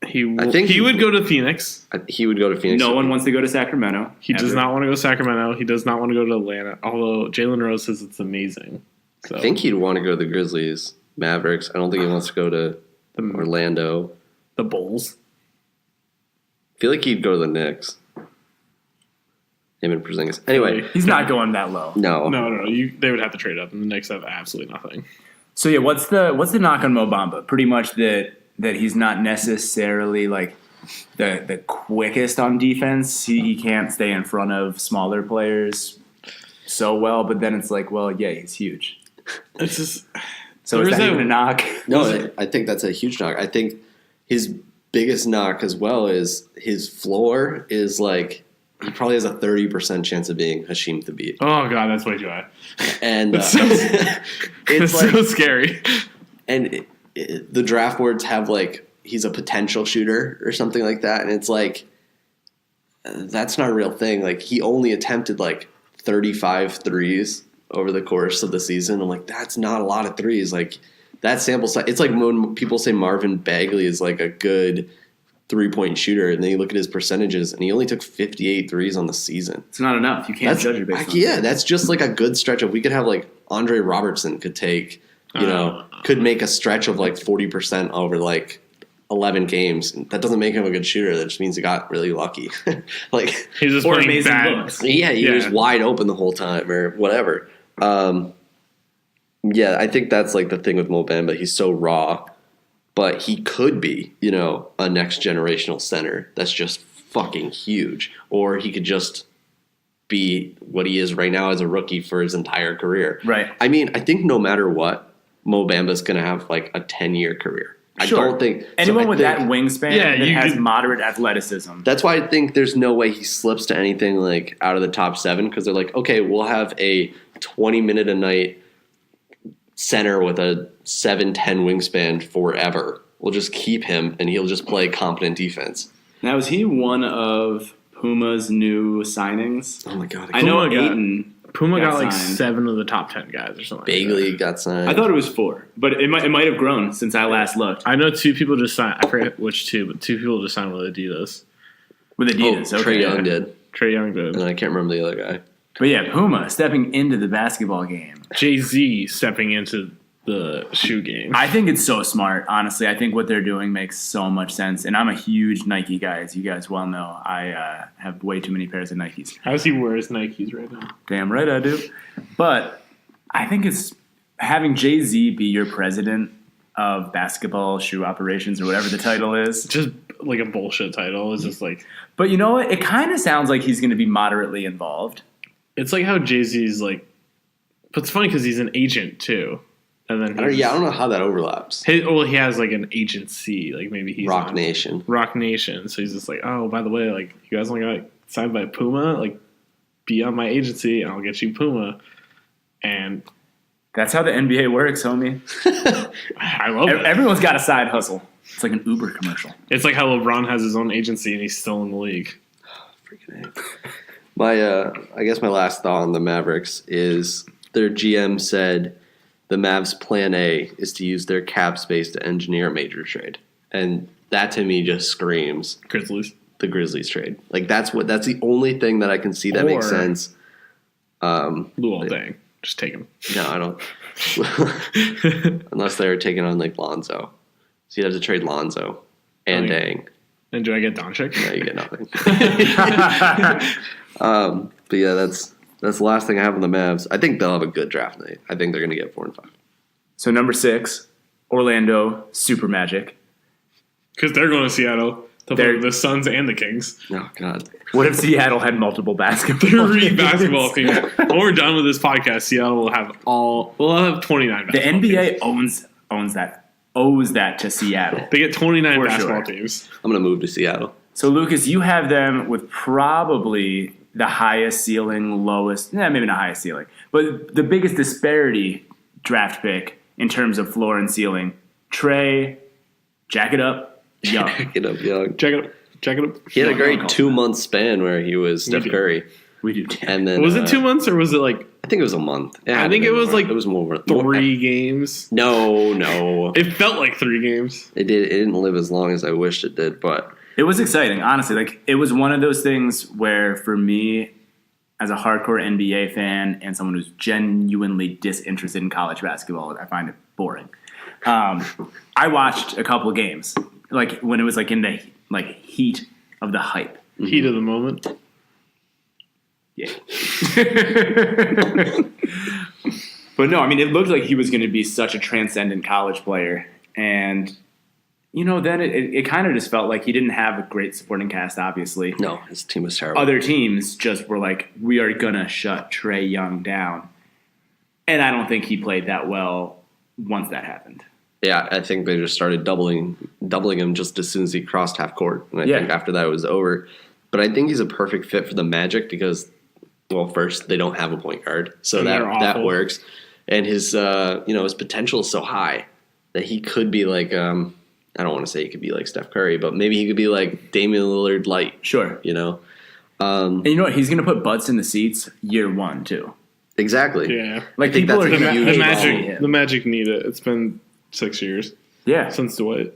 [SPEAKER 2] I think he would go to Phoenix.
[SPEAKER 3] He would go to Phoenix.
[SPEAKER 1] No one wants to go to Sacramento.
[SPEAKER 2] He does not want to go to Sacramento. He does not want to go to Atlanta. Although Jalen Rose says it's amazing. So.
[SPEAKER 3] I think he'd want to go to the Grizzlies, Mavericks. I don't think he wants to go to Orlando.
[SPEAKER 2] The Bulls.
[SPEAKER 3] I feel like he'd go to the Knicks. Him and Porzingis. Anyway,
[SPEAKER 1] he's not going that low.
[SPEAKER 3] No.
[SPEAKER 2] They would have to trade up, and the Knicks have absolutely nothing.
[SPEAKER 1] So yeah, what's the knock on Mo Bamba? Pretty much that he's not necessarily like the quickest on defense. He can't stay in front of smaller players so well. But then it's like, well, yeah, he's huge.
[SPEAKER 2] It's just
[SPEAKER 1] so is that even a knock?
[SPEAKER 3] No, I think that's a huge knock. I think his biggest knock as well is his floor is like. He probably has a 30% chance of being Hasheem Thabeet.
[SPEAKER 2] Oh, God, that's way too high.
[SPEAKER 3] And
[SPEAKER 2] it's like, so scary.
[SPEAKER 3] And the draft boards have, like, he's a potential shooter or something like that. And it's like, that's not a real thing. Like, he only attempted, like, 35 threes over the course of the season. I'm like, that's not a lot of threes. Like, that sample size. It's like when people say Marvin Bagley is, like, a good – 3-point shooter, and then you look at his percentages, and he only took 58 threes on the season.
[SPEAKER 1] It's not enough. You can't judge it based on
[SPEAKER 3] that. That's just like a good stretch of. We could have like Andre Robertson could take, could make a stretch of like 40% over like 11 games. That doesn't make him a good shooter. That just means he got really lucky. Like
[SPEAKER 2] he's just playing amazing bad looks.
[SPEAKER 3] Yeah, he was wide open the whole time or whatever. I think that's like the thing with Mo Bamba. He's so raw. But he could be, a next generational center that's just fucking huge. Or he could just be what he is right now as a rookie for his entire career.
[SPEAKER 1] Right.
[SPEAKER 3] I mean, I think no matter what, Mo Bamba's going to have like a 10-year career.
[SPEAKER 1] Sure.
[SPEAKER 3] I don't think
[SPEAKER 1] anyone with that wingspan that has moderate athleticism.
[SPEAKER 3] That's why I think there's no way he slips to anything like out of the top 7 because they're like, okay, we'll have a 20-minute a night center with a 7'10" wingspan forever. We'll just keep him, and he'll just play competent defense.
[SPEAKER 1] Now, is he one of Puma's new signings?
[SPEAKER 3] Oh, my God.
[SPEAKER 1] I know
[SPEAKER 2] Puma got like
[SPEAKER 1] signed.
[SPEAKER 2] 7 of the top 10 guys or something.
[SPEAKER 3] Bagley
[SPEAKER 2] like
[SPEAKER 3] got signed.
[SPEAKER 1] I thought it was 4, but it might have grown since I last looked.
[SPEAKER 2] I know 2 people just signed. I forget which 2, but 2 people just signed with Adidas.
[SPEAKER 1] With Adidas, okay.
[SPEAKER 3] Trae Young did.
[SPEAKER 2] Trae Young did.
[SPEAKER 3] And I can't remember the other guy.
[SPEAKER 1] But yeah, Puma stepping into the basketball game.
[SPEAKER 2] Jay-Z stepping into the shoe game.
[SPEAKER 1] I think it's so smart, honestly. I think what they're doing makes so much sense. And I'm a huge Nike guy, as you guys well know. I have way too many pairs of Nikes.
[SPEAKER 2] How does he wear his Nikes right now?
[SPEAKER 1] Damn right I do. But I think it's having Jay-Z be your president of basketball shoe operations or whatever the title is.
[SPEAKER 2] Just like a bullshit title. It's just like...
[SPEAKER 1] But you know what? It kind of sounds like he's going to be moderately involved.
[SPEAKER 2] It's like how Jay-Z's like... But it's funny because he's an agent, too. And then
[SPEAKER 3] I don't know how that overlaps.
[SPEAKER 2] He has like an agency. Like maybe he's
[SPEAKER 3] Rock Nation.
[SPEAKER 2] Rock Nation. So he's just like, oh, by the way, like you guys only got signed by Puma. Like be on my agency and I'll get you Puma. And...
[SPEAKER 1] That's how the NBA works, homie.
[SPEAKER 2] I love it.
[SPEAKER 1] Everyone's got a side hustle. It's like an Uber commercial.
[SPEAKER 2] It's like how LeBron has his own agency and he's still in the league.
[SPEAKER 3] Freaking A. I guess my last thought on the Mavericks is their GM said the Mavs' plan A is to use their cap space to engineer a major trade. And that to me just screams the Grizzlies trade. Like that's the only thing that I can see that makes sense.
[SPEAKER 2] Luol Deng. Just take him.
[SPEAKER 3] No, I don't. Unless they're taking on like Lonzo. So you'd have to trade Lonzo and Deng.
[SPEAKER 2] And do I get Doncic?
[SPEAKER 3] No, you get nothing. But yeah, that's the last thing I have on the Mavs. I think they'll have a good draft night. I think they're going to get 4 and 5.
[SPEAKER 1] So number 6, Orlando Super Magic.
[SPEAKER 2] Because they're going to Seattle to play the Suns and the Kings.
[SPEAKER 3] Oh, God.
[SPEAKER 1] What if Seattle had multiple basketball
[SPEAKER 2] 3 basketball teams. When we're done with this podcast, Seattle will have we'll have 29
[SPEAKER 1] The
[SPEAKER 2] basketball
[SPEAKER 1] NBA
[SPEAKER 2] teams.
[SPEAKER 1] owes that to Seattle.
[SPEAKER 2] They get 29
[SPEAKER 1] For
[SPEAKER 2] basketball
[SPEAKER 1] sure.
[SPEAKER 2] teams.
[SPEAKER 3] I'm going to move to Seattle.
[SPEAKER 1] So, Lucas, you have them with probably the highest ceiling, lowest, maybe not highest ceiling, but the biggest disparity draft pick in terms of floor and ceiling. Trae, jack it up, Young.
[SPEAKER 3] Jack it up, Young.
[SPEAKER 2] Check it up.
[SPEAKER 3] He had a great 2-month span where he was Steph Curry.
[SPEAKER 1] We do. Damn.
[SPEAKER 3] And then
[SPEAKER 2] Was it 2 months or was it like
[SPEAKER 3] I think it was a month.
[SPEAKER 2] I think it was like
[SPEAKER 3] it was more
[SPEAKER 2] 3 games?
[SPEAKER 3] No.
[SPEAKER 2] It felt like 3 games.
[SPEAKER 3] It didn't live as long as I wished it did, but
[SPEAKER 1] It was exciting, honestly. Like, it was one of those things where, for me, as a hardcore NBA fan and someone who's genuinely disinterested in college basketball, I find it boring. I watched a couple of games, like when it was like in the heat of the hype.
[SPEAKER 2] Heat of the moment.
[SPEAKER 1] Yeah. But no, I mean, it looked like he was going to be such a transcendent college player, and then it kind of just felt like he didn't have a great supporting cast, obviously.
[SPEAKER 3] no, his team was terrible.
[SPEAKER 1] Other teams just were like, we are going to shut Trae Young down. And I don't think he played that well once that happened.
[SPEAKER 3] Yeah, I think they just started doubling him just as soon as he crossed half court. And I think after that it was over. But I think he's a perfect fit for the Magic because, well, first, they don't have a point guard. So that works. And his his potential is so high that he could be like I don't want to say he could be like Steph Curry, but maybe he could be like Damian Lillard light.
[SPEAKER 1] Sure. And you know what? He's going to put butts in the seats year 1, too.
[SPEAKER 3] Exactly.
[SPEAKER 2] Yeah.
[SPEAKER 1] Like,
[SPEAKER 3] think
[SPEAKER 1] people
[SPEAKER 3] that's
[SPEAKER 1] are
[SPEAKER 3] a
[SPEAKER 1] going to
[SPEAKER 3] huge
[SPEAKER 2] the Magic need it. It's been 6 years.
[SPEAKER 1] Yeah.
[SPEAKER 2] Since Dwight.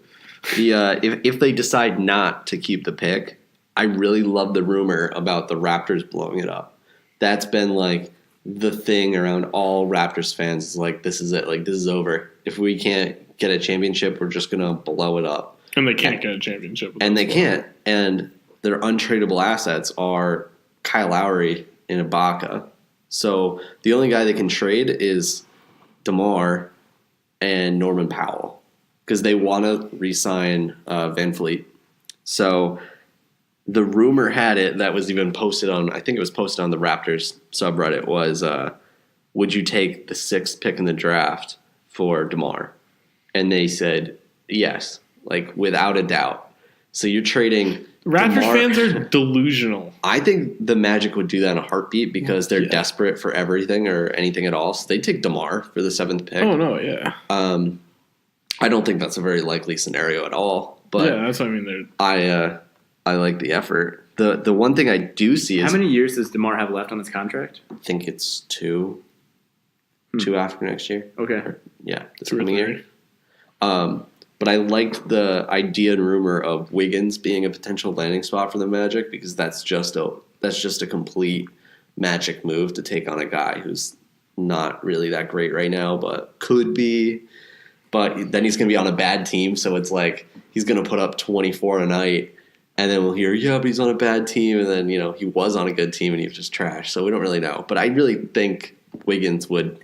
[SPEAKER 3] If they decide not to keep the pick, I really love the rumor about the Raptors blowing it up. That's been like the thing around all Raptors fans is like, this is it. Like, this is over. If we can't get a championship, we're just going to blow it up.
[SPEAKER 2] And they can't get a championship.
[SPEAKER 3] And they can't. And their untradeable assets are Kyle Lowry and Ibaka. So the only guy they can trade is DeMar and Norman Powell because they want to re-sign Van Fleet. So the rumor had it that was even posted on, I think it was posted on the Raptors subreddit, was would you take the 6th pick in the draft for DeMar? And they said yes, like without a doubt. So you're trading
[SPEAKER 2] Raptors
[SPEAKER 3] DeMar.
[SPEAKER 2] fans are delusional.
[SPEAKER 3] I think the Magic would do that in a heartbeat because they're desperate for everything or anything at all. So they take DeMar for the 7th pick.
[SPEAKER 2] Oh no, yeah.
[SPEAKER 3] I don't think that's a very likely scenario at all. But
[SPEAKER 2] yeah, that's what I mean.
[SPEAKER 3] I like the effort. The one thing I do see is
[SPEAKER 1] how many years does DeMar have left on his contract?
[SPEAKER 3] I think it's 2 after next year.
[SPEAKER 1] Okay.
[SPEAKER 3] Yeah, this
[SPEAKER 2] 2 or
[SPEAKER 3] coming
[SPEAKER 2] 3.
[SPEAKER 3] year. But I liked the idea and rumor of Wiggins being a potential landing spot for the Magic because that's just a complete Magic move to take on a guy who's not really that great right now, but could be. But then he's going to be on a bad team, so it's like he's going to put up 24 a night, and then we'll hear, yeah, but he's on a bad team, and then he was on a good team and he was just trash. So we don't really know. But I really think Wiggins would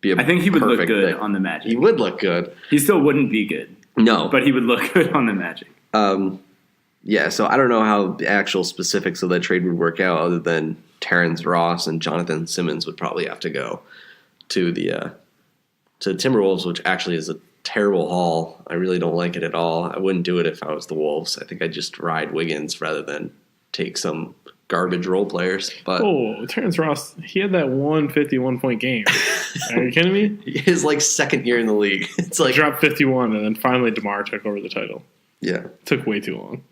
[SPEAKER 3] be
[SPEAKER 1] I think he would look good
[SPEAKER 3] fit.
[SPEAKER 1] on the Magic.
[SPEAKER 3] He would look good.
[SPEAKER 1] He still wouldn't be good.
[SPEAKER 3] No.
[SPEAKER 1] But he would look good on the Magic.
[SPEAKER 3] Yeah, so I don't know how the actual specifics of that trade would work out other than Terrence Ross and Jonathan Simmons would probably have to go to the Timberwolves, which actually is a terrible haul. I really don't like it at all. I wouldn't do it if I was the Wolves. I think I'd just ride Wiggins rather than take some garbage role players. But
[SPEAKER 2] Terrence Ross, he had that 151-point game. Are you kidding me?
[SPEAKER 3] His second year in the league. It's like
[SPEAKER 2] dropped 51, and then finally DeMar took over the title.
[SPEAKER 3] Yeah,
[SPEAKER 2] took way too long.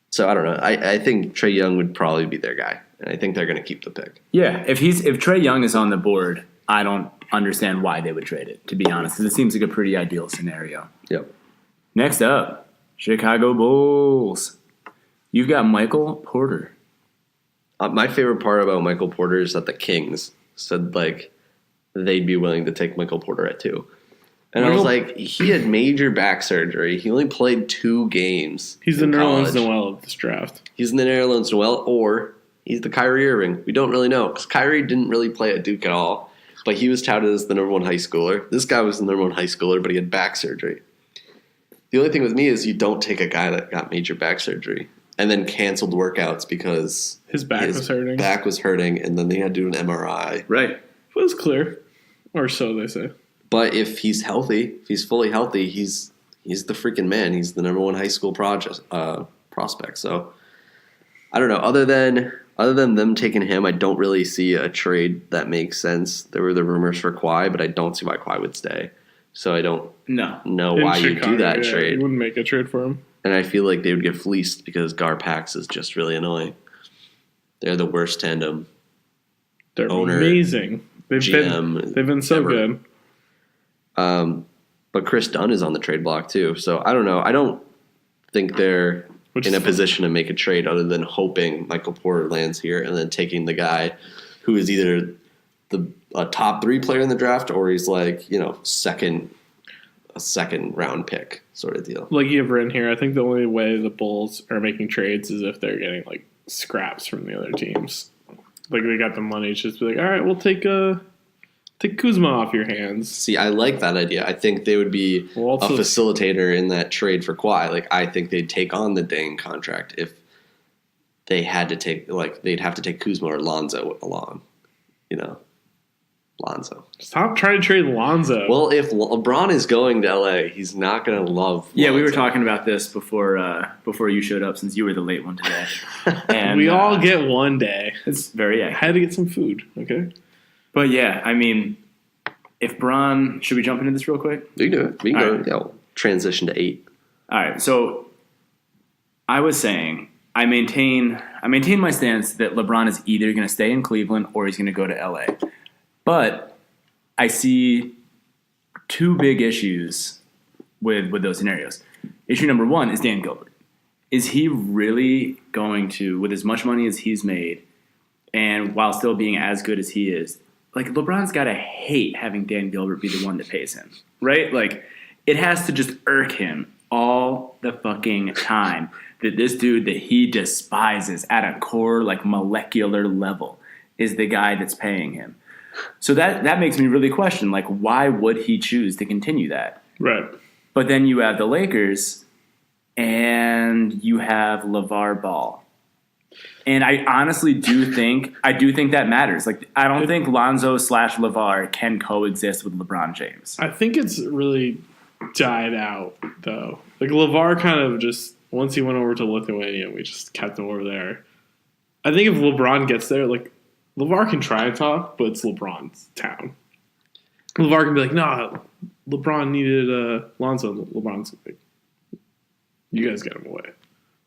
[SPEAKER 3] So I don't know. I think Trae Young would probably be their guy, and I think they're going to keep the pick.
[SPEAKER 1] Yeah, if Trae Young is on the board, I don't understand why they would trade it, to be honest, because it seems like a pretty ideal scenario.
[SPEAKER 3] Yep.
[SPEAKER 1] Next up, Chicago Bulls. You've got Michael Porter.
[SPEAKER 3] My favorite part about Michael Porter is that the Kings said they'd be willing to take Michael Porter at 2. And I was like, he had major back surgery. He only played 2 games.
[SPEAKER 2] He's the Nerlens Noel of this draft.
[SPEAKER 3] He's the Nerlens Noel, or he's the Kyrie Irving. We don't really know because Kyrie didn't really play at Duke at all, but he was touted as the number 1 high schooler. This guy was the number 1 high schooler, but he had back surgery. The only thing with me is you don't take a guy that got major back surgery and then canceled workouts because
[SPEAKER 2] his back was hurting.
[SPEAKER 3] Back was hurting, and then they had to do an MRI.
[SPEAKER 1] Right.
[SPEAKER 2] It was clear, or so they say.
[SPEAKER 3] But if he's healthy, if he's fully healthy, he's the freaking man. He's the number 1 high school prospect. So I don't know. Other than them taking him, I don't really see a trade that makes sense. There were the rumors for Kawhi, but I don't see why Kawhi would stay. So I don't know why you do that trade.
[SPEAKER 2] You wouldn't make a trade for him.
[SPEAKER 3] And I feel like they would get fleeced because Garpax is just really annoying. They're the worst tandem
[SPEAKER 2] They're
[SPEAKER 3] owner,
[SPEAKER 2] amazing.
[SPEAKER 3] GM,
[SPEAKER 2] they've been so
[SPEAKER 3] ever.
[SPEAKER 2] good.
[SPEAKER 3] But Chris Dunn is on the trade block too. So I don't know. I don't think they're in a position to make a trade other than hoping Michael Porter lands here and then taking the guy who is either a top 3 player in the draft or he's like, a second round pick sort of deal.
[SPEAKER 2] Like you have written here, I think the only way the Bulls are making trades is if they're getting like scraps from the other teams. Like they got the money to just be like, all right, we'll take Kuzma off your hands.
[SPEAKER 3] See, I like that idea. I think they would be a facilitator in that trade for Kawhi. Like I think they'd take on the Deng contract if they had to take they'd have to take Kuzma or Lonzo along. Lonzo.
[SPEAKER 2] Stop trying to trade Lonzo.
[SPEAKER 3] Well, if LeBron is going to LA, he's not going to love Lonzo.
[SPEAKER 1] Yeah, we were talking about this before you showed up since you were the late one today. And
[SPEAKER 2] we all get one day.
[SPEAKER 1] It's very accurate.
[SPEAKER 2] I had to get some food, okay?
[SPEAKER 1] But yeah, I mean, if Bron, should we jump into this real quick?
[SPEAKER 3] We can do it. We can go.
[SPEAKER 1] Right.
[SPEAKER 3] Yeah, we'll transition to 8.
[SPEAKER 1] All right, so I was saying I maintain my stance that LeBron is either going to stay in Cleveland or he's going to go to LA. But I see 2 big issues with those scenarios. Issue number 1 is Dan Gilbert. Is he really going to, with as much money as he's made, and while still being as good as he is, like LeBron's got to hate having Dan Gilbert be the one that pays him, right? Like it has to just irk him all the fucking time that this dude that he despises at a core, like molecular level, is the guy that's paying him. So that makes me really question, like, why would he choose to continue that?
[SPEAKER 2] Right.
[SPEAKER 1] But then you have the Lakers, and you have LeVar Ball. And I honestly do think that matters. Like, I don't think Lonzo / LeVar can coexist with LeBron James.
[SPEAKER 2] I think it's really died out, though. Like, LeVar kind of just, once he went over to Lithuania, we just kept him over there. I think if LeBron gets there, like, LeVar can try and talk, but it's LeBron's town. LeVar can be like, nah, LeBron needed Lonzo. LeBron's like, you guys get him away.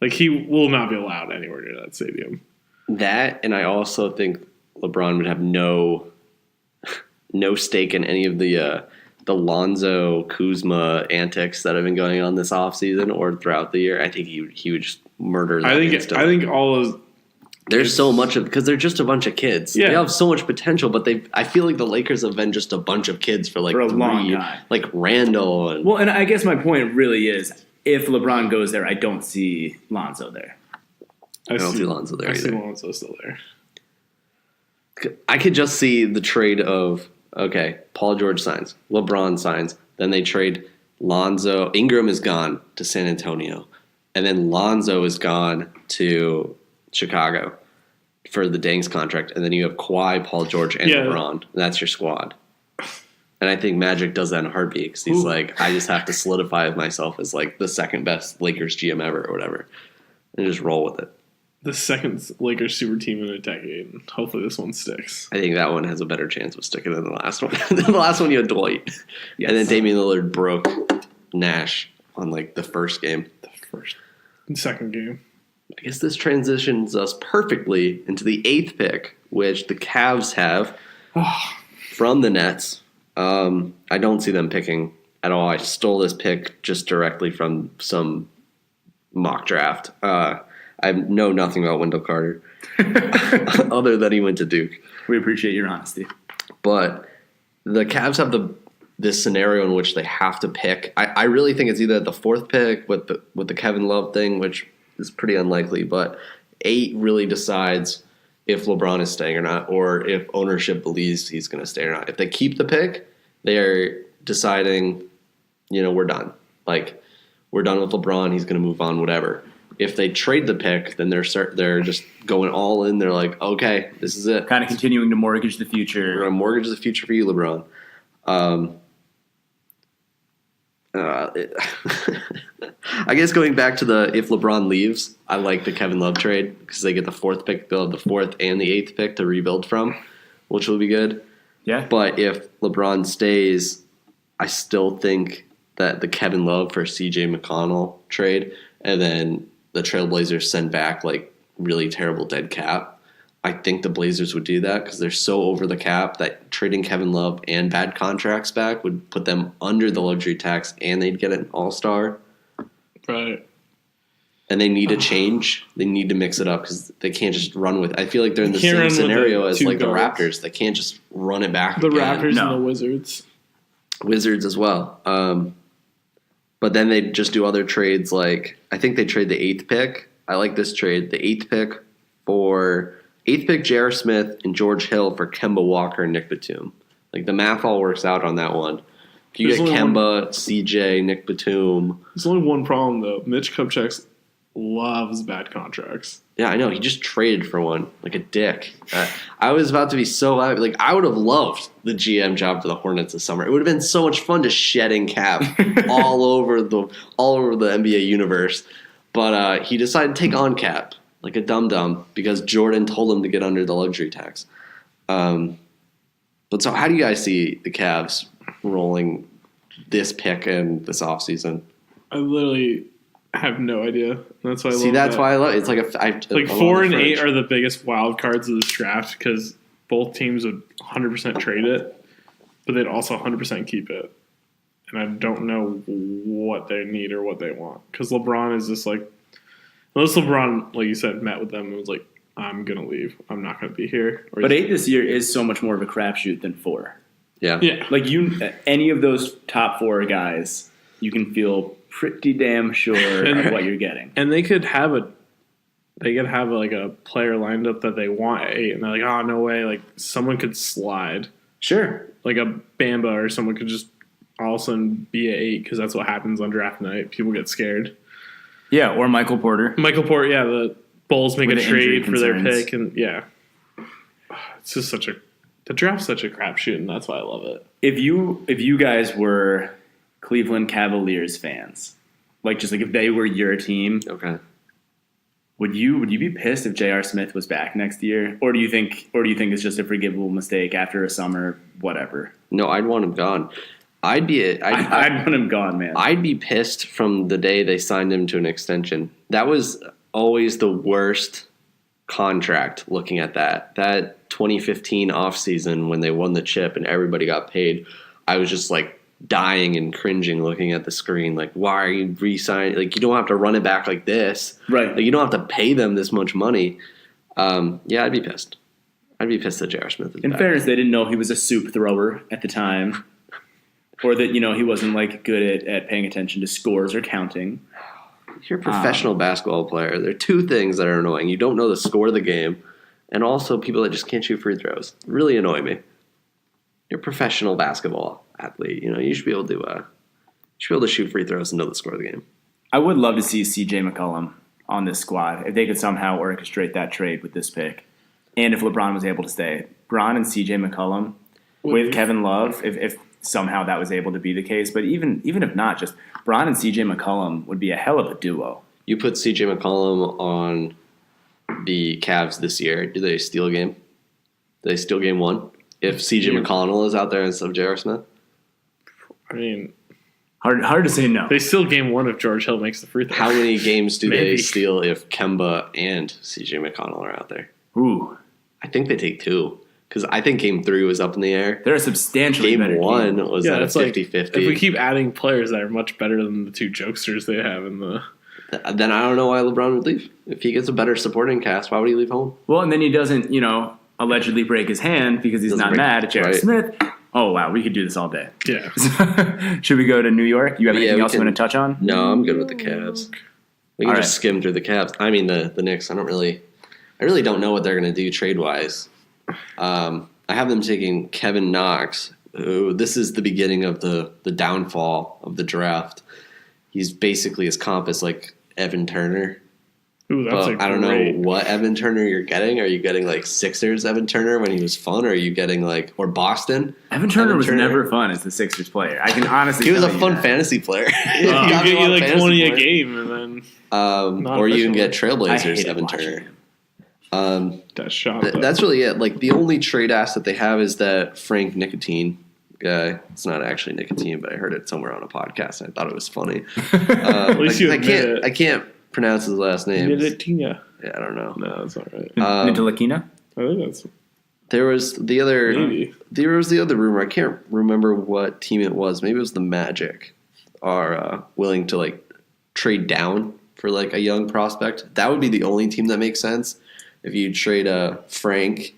[SPEAKER 2] Like, he will not be allowed anywhere near that stadium.
[SPEAKER 3] That, and I also think LeBron would have no stake in any of the Lonzo Kuzma antics that have been going on this offseason or throughout the year. I think he would just murder that.
[SPEAKER 2] I think all those.
[SPEAKER 3] There's so much of because they're just a bunch of kids.
[SPEAKER 2] Yeah.
[SPEAKER 3] They have so much potential, but I feel like the Lakers have been just a bunch of kids for a
[SPEAKER 1] long time.
[SPEAKER 3] Like Randall and
[SPEAKER 1] Well, and I guess my point really is, if LeBron goes there, I don't see Lonzo there.
[SPEAKER 3] I don't see Lonzo there either.
[SPEAKER 2] I see Lonzo still there.
[SPEAKER 3] I could just see the trade of, okay, Paul George signs, LeBron signs, then they trade Lonzo. Ingram is gone to San Antonio, and then Lonzo is gone to Chicago for the Deng's contract, and then you have Kawhi, Paul George, and LeBron, and that's your squad. And I think Magic does that in a heartbeat because he's like, I just have to solidify myself as like the second best Lakers GM ever or whatever, and just roll with it.
[SPEAKER 2] The second Lakers super team in a decade. Hopefully this one sticks.
[SPEAKER 3] I think that one has a better chance of sticking than the last one. The last one you had Dwight, and then Damian Lillard broke Nash on like the first game.
[SPEAKER 2] Second game.
[SPEAKER 3] I guess this transitions us perfectly into the 8th pick, which the Cavs have from the Nets. I don't see them picking at all. I stole this pick just directly from some mock draft. I know nothing about Wendell Carter other than he went to Duke.
[SPEAKER 1] We appreciate your honesty.
[SPEAKER 3] But the Cavs have this scenario in which they have to pick. I really think it's either the 4th pick with the Kevin Love thing, which is pretty unlikely, but 8 really decides if LeBron is staying or not, or if ownership believes he's going to stay or not. If they keep the pick, they are deciding, we're done. Like, we're done with LeBron. He's going to move on, whatever. If they trade the pick, then they're just going all in. They're like, okay, this is it.
[SPEAKER 1] Kind of continuing to mortgage the future.
[SPEAKER 3] We're going to mortgage the future for you, LeBron. I guess going back to if LeBron leaves, I like the Kevin Love trade because they get the 4th pick, they'll have the 4th and the 8th pick to rebuild from, which will be good.
[SPEAKER 1] Yeah.
[SPEAKER 3] But if LeBron stays, I still think that the Kevin Love for CJ McConnell trade and then the Trailblazers send back like really terrible dead cap, I think the Blazers would do that because they're so over the cap that trading Kevin Love and bad contracts back would put them under the luxury tax, and they'd get an all-star.
[SPEAKER 2] Right.
[SPEAKER 3] And they need a change. They need to mix it up because they can't just run with. I feel like they're in the same scenario as like the Raptors. They can't just run it back.
[SPEAKER 2] The
[SPEAKER 3] again.
[SPEAKER 2] Raptors and the Wizards.
[SPEAKER 3] Wizards as well. But then they just do other trades. Like I think they trade the 8th pick. I like this trade. The 8th pick J.R. Smith and George Hill for Kemba Walker and Nick Batum. Like the math all works out on that one. If you get Kemba, CJ, Nick Batum.
[SPEAKER 2] There's only one problem though. Mitch Kupchak loves bad contracts.
[SPEAKER 3] Yeah, I know. He just traded for one like a dick. I was about to be so happy. Like I would have loved the GM job for the Hornets this summer. It would have been so much fun just shedding cap all over the NBA universe. But he decided to take on cap like a dum-dum because Jordan told him to get under the luxury tax. But so how do you guys see the Cavs rolling this pick and this offseason?
[SPEAKER 2] I literally have no idea. That's why I
[SPEAKER 3] see. That's why I love it. It's like
[SPEAKER 2] 4 and 8 are the biggest wild cards of this draft because both teams would 100% trade it, but they'd also 100% keep it. And I don't know what they need or what they want because LeBron is just like, unless LeBron, like you said, met with them and was like, I'm gonna leave. I'm not gonna be here.
[SPEAKER 1] But 8 this year is so much more of a crapshoot than 4.
[SPEAKER 3] Yeah.
[SPEAKER 1] Like any of those top 4 guys, you can feel pretty damn sure of what you're getting.
[SPEAKER 2] And they could have like a player lined up that they want at 8, and they're like, oh no way, like someone could slide.
[SPEAKER 1] Sure.
[SPEAKER 2] Like a Bamba or someone could just all of a sudden be at 8 because that's what happens on draft night. People get scared.
[SPEAKER 1] Yeah, or Michael Porter.
[SPEAKER 2] Yeah, the Bulls make a trade for their
[SPEAKER 1] concerns.
[SPEAKER 2] pick, and yeah. It's just the draft's such a crapshoot, and that's why I love it.
[SPEAKER 1] If you guys were Cleveland Cavaliers fans, like just like if they were your team,
[SPEAKER 3] Okay.
[SPEAKER 1] would you be pissed if J.R. Smith was back next year, or do you think it's just a forgivable mistake after a summer, whatever?
[SPEAKER 3] No, I'd want him gone. I'd
[SPEAKER 1] want him gone, man.
[SPEAKER 3] I'd be pissed from the day they signed him to an extension. That was always the worst contract looking at that 2015 offseason when they won the chip and everybody got paid. I was just like dying and cringing looking at the screen like, why are you re-signing? Like, you don't have to run it back like this.
[SPEAKER 1] Right.
[SPEAKER 3] Like, you don't have to pay them this much money. Yeah, I'd be pissed. I'd be pissed that J.R. Smith is
[SPEAKER 1] In
[SPEAKER 3] back.
[SPEAKER 1] fairness, they didn't know he was a soup thrower at the time, or that he wasn't like good at paying attention to scores or counting.
[SPEAKER 3] You're a professional basketball player. There are 2 things that are annoying. You don't know the score of the game, and also people that just can't shoot free throws. Really annoy me. You're a professional basketball athlete. You should be able to shoot free throws and know the score of the game.
[SPEAKER 1] I would love to see C.J. McCollum on this squad if they could somehow orchestrate that trade with this pick, and if LeBron was able to stay. Bron and C.J. McCollum with Kevin Love, if somehow that was able to be the case. But even if not, just Bron and C.J. McCollum would be a hell of a duo.
[SPEAKER 3] You put C.J. McCollum on the Cavs this year. Do they steal a game? Do they steal game 1? If C.J. McConnell is out there instead of J.R. Smith?
[SPEAKER 2] I mean,
[SPEAKER 1] hard to say no.
[SPEAKER 2] they still game 1 if George Hill makes the free throw.
[SPEAKER 3] How many games do they
[SPEAKER 2] Maybe.
[SPEAKER 3] steal if Kemba and C.J. McConnell are out there?
[SPEAKER 1] Ooh,
[SPEAKER 3] I think they take 2. Because I think game 3 was up in the air.
[SPEAKER 1] they're a substantially better
[SPEAKER 3] Game 1
[SPEAKER 1] team.
[SPEAKER 3] was at a
[SPEAKER 2] it's like,
[SPEAKER 3] 50-50.
[SPEAKER 2] if we keep adding players that are much better than the 2 jokesters they have in the...
[SPEAKER 3] Then I don't know why LeBron would leave. If he gets a better supporting cast, why would he leave home?
[SPEAKER 1] Well, and then he doesn't, allegedly break his hand because he's not mad at J.R.
[SPEAKER 3] right.
[SPEAKER 1] Smith. Oh, wow, we could do this all day.
[SPEAKER 2] Yeah.
[SPEAKER 1] Should we go to New York? You have anything
[SPEAKER 3] we
[SPEAKER 1] else you
[SPEAKER 3] can-
[SPEAKER 1] want to touch on?
[SPEAKER 3] No, I'm good with the Cavs. We can
[SPEAKER 1] All
[SPEAKER 3] just skim through the Cavs. I mean, the Knicks, I really don't know what they're going to do trade-wise. I have them taking Kevin Knox, who this is the beginning of the downfall of the draft. He's basically his comp is like Evan Turner.
[SPEAKER 2] Ooh, that's
[SPEAKER 3] But I don't know what Evan Turner you're getting. Are you getting like Sixers Evan Turner when he was fun? Or are you getting like, or Boston?
[SPEAKER 1] Evan Turner was never fun as the Sixers player. I can honestly
[SPEAKER 3] He was
[SPEAKER 1] tell
[SPEAKER 3] a
[SPEAKER 1] you
[SPEAKER 3] fun
[SPEAKER 1] that.
[SPEAKER 3] fantasy player.
[SPEAKER 2] You
[SPEAKER 3] Got me
[SPEAKER 2] get
[SPEAKER 3] a lot
[SPEAKER 2] you
[SPEAKER 3] of
[SPEAKER 2] like
[SPEAKER 3] fantasy
[SPEAKER 2] 20 a
[SPEAKER 3] points.
[SPEAKER 2] game, and then
[SPEAKER 3] Or you can get
[SPEAKER 1] I
[SPEAKER 3] Trailblazers
[SPEAKER 1] hated
[SPEAKER 3] Evan
[SPEAKER 1] watching
[SPEAKER 3] Turner.
[SPEAKER 1] him.
[SPEAKER 2] that shot. though.
[SPEAKER 3] That's really it. Like the only trade asset they have is that Frank Nicotine guy. It's not actually nicotine, but I heard it somewhere on a podcast and I thought it was funny.
[SPEAKER 2] At least you admit
[SPEAKER 3] I
[SPEAKER 2] it.
[SPEAKER 3] can't pronounce his last name.
[SPEAKER 2] Nicotina.
[SPEAKER 3] Yeah, I don't know.
[SPEAKER 2] No, that's all right.
[SPEAKER 1] Ntilikina?
[SPEAKER 2] I think that's
[SPEAKER 3] There was the other
[SPEAKER 2] maybe.
[SPEAKER 3] There was the other rumor. I can't remember what team it was. Maybe it was the Magic are willing to like trade down for like a young prospect. That would be the only team that makes sense. If you trade a Frank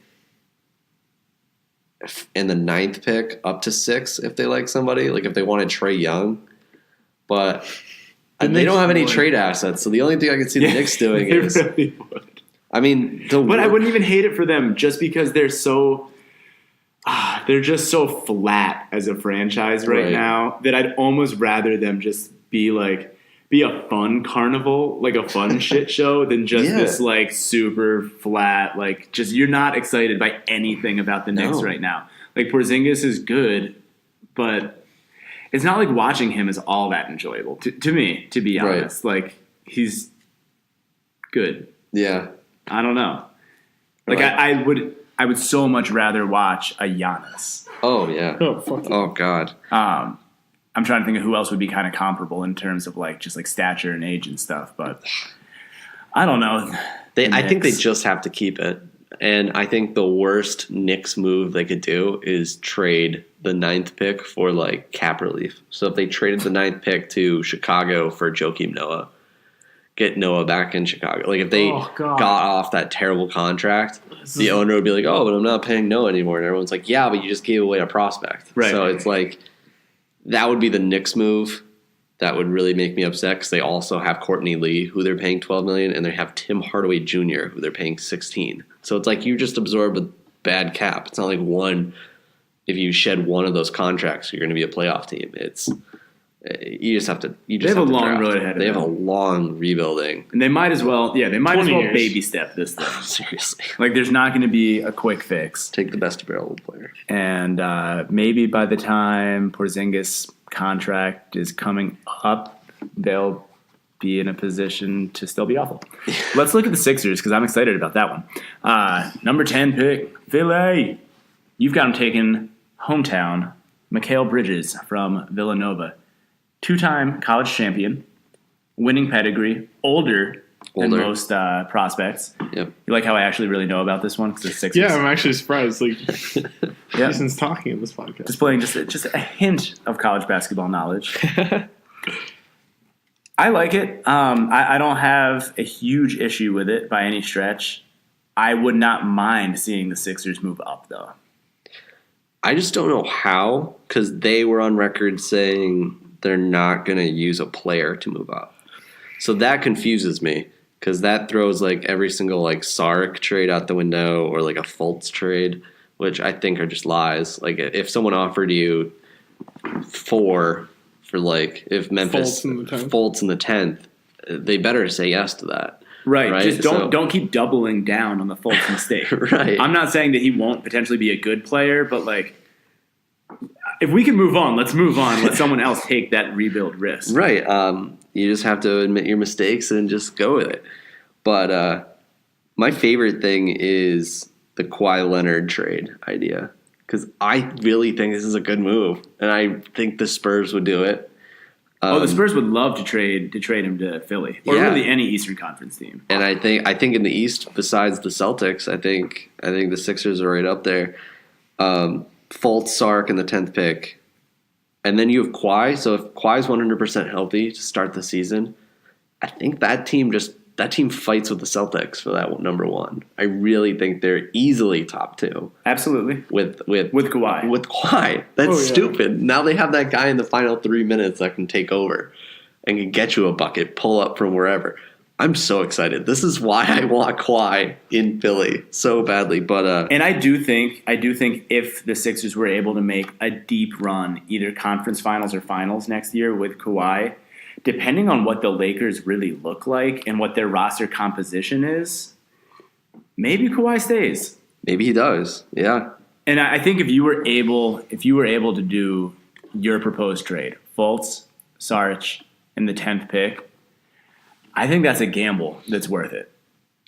[SPEAKER 3] and the 9th pick up to 6 if they like somebody, like if they want to trade Young. But they don't have any trade assets, so the only thing I can see the Knicks doing is
[SPEAKER 1] really would.
[SPEAKER 3] I mean,
[SPEAKER 1] But I wouldn't even hate it for them just because they're so they're just so flat as a franchise right now that I'd almost rather them just be a fun carnival, like a fun shit show than just this like super flat, like just you're not excited by anything about the Knicks right now. Like Porzingis is good, but it's not like watching him is all that enjoyable to me, to be honest. Like he's good.
[SPEAKER 3] Yeah.
[SPEAKER 1] I don't know. Like I would so much rather watch a Giannis.
[SPEAKER 3] Oh yeah.
[SPEAKER 2] Oh fuck.
[SPEAKER 3] Oh god.
[SPEAKER 1] I'm trying to think of who else would be kind of comparable in terms of like just like stature and age and stuff, but I don't know.
[SPEAKER 3] I think they just have to keep it. And I think the worst Knicks move they could do is trade the 9th pick for like cap relief. So if they traded the 9th pick to Chicago for Joakim Noah, get Noah back in Chicago. Like if they got off that terrible contract, the owner would be like, "Oh, but I'm not paying Noah anymore." And everyone's like, "Yeah, but you just gave away a prospect."
[SPEAKER 1] Right.
[SPEAKER 3] So it's like that would be the Knicks move. That would really make me upset because they also have Courtney Lee, who they're paying $12 million, and they have Tim Hardaway Jr., who they're paying $16. So it's like you just absorb a bad cap. It's not like if you shed one of those contracts, you're going to be a playoff team. You just have to. They
[SPEAKER 1] have a long road ahead of them.
[SPEAKER 3] They have a long rebuilding,
[SPEAKER 1] and they might as well. Yeah, they might as well
[SPEAKER 2] years.
[SPEAKER 1] baby step this thing.
[SPEAKER 3] Seriously,
[SPEAKER 1] like there's not going to be a quick fix.
[SPEAKER 3] Take the best available player,
[SPEAKER 1] and maybe by the time Porzingis' contract is coming up, they'll be in a position to still be awful. Let's look at the Sixers because I'm excited about that one. Number 10 pick, Philly. You've got him taking hometown, Mikal Bridges from Villanova. 2-time college champion, winning pedigree, older than most prospects.
[SPEAKER 3] Yep.
[SPEAKER 1] You like how I actually really know about this one? Because the Sixers.
[SPEAKER 2] Yeah, I'm actually surprised. Like, Jason's talking in this podcast.
[SPEAKER 1] Displaying just a hint of college basketball knowledge. I like it. I don't have a huge issue with it by any stretch. I would not mind seeing the Sixers move up, though.
[SPEAKER 3] I just don't know how, because they were on record saying they're not going to use a player to move up. So that confuses me, because that throws like every single like Saric trade out the window or like a Fultz trade, which I think are just lies. Like if someone offered you 4 for like if Memphis Fultz in the 10th, they better say yes to that.
[SPEAKER 1] Right. Just don't keep doubling down on the Fultz mistake.
[SPEAKER 3] Right.
[SPEAKER 1] I'm not saying that he won't potentially be a good player, but like if we can move on, let's move on. Let someone else take that rebuild risk.
[SPEAKER 3] Right. You just have to admit your mistakes and just go with it. But my favorite thing is the Kawhi Leonard trade idea, because I really think this is a good move, and I think the Spurs would do it.
[SPEAKER 1] The Spurs would love to trade him to Philly, or really any Eastern Conference team.
[SPEAKER 3] And I think in the East, besides the Celtics, I think the Sixers are right up there. Fultz, Sark in the 10th pick, and then you have Kawhi. So if Kawhi's 100% healthy to start the season, I think that team fights with the Celtics for that number 1. I really think they're easily top 2.
[SPEAKER 1] Absolutely.
[SPEAKER 3] With
[SPEAKER 1] Kawhi.
[SPEAKER 3] With Kawhi. That's stupid. Now they have that guy in the final 3 minutes that can take over and can get you a bucket, pull up from wherever. I'm so excited. This is why I want Kawhi in Philly so badly. But
[SPEAKER 1] and I do think if the Sixers were able to make a deep run, either conference finals or finals next year with Kawhi, depending on what the Lakers really look like and what their roster composition is, maybe Kawhi stays.
[SPEAKER 3] Maybe he does. Yeah.
[SPEAKER 1] And I think if you were able to do your proposed trade, Fultz, Saric, and the 10th pick, I think that's a gamble that's worth it.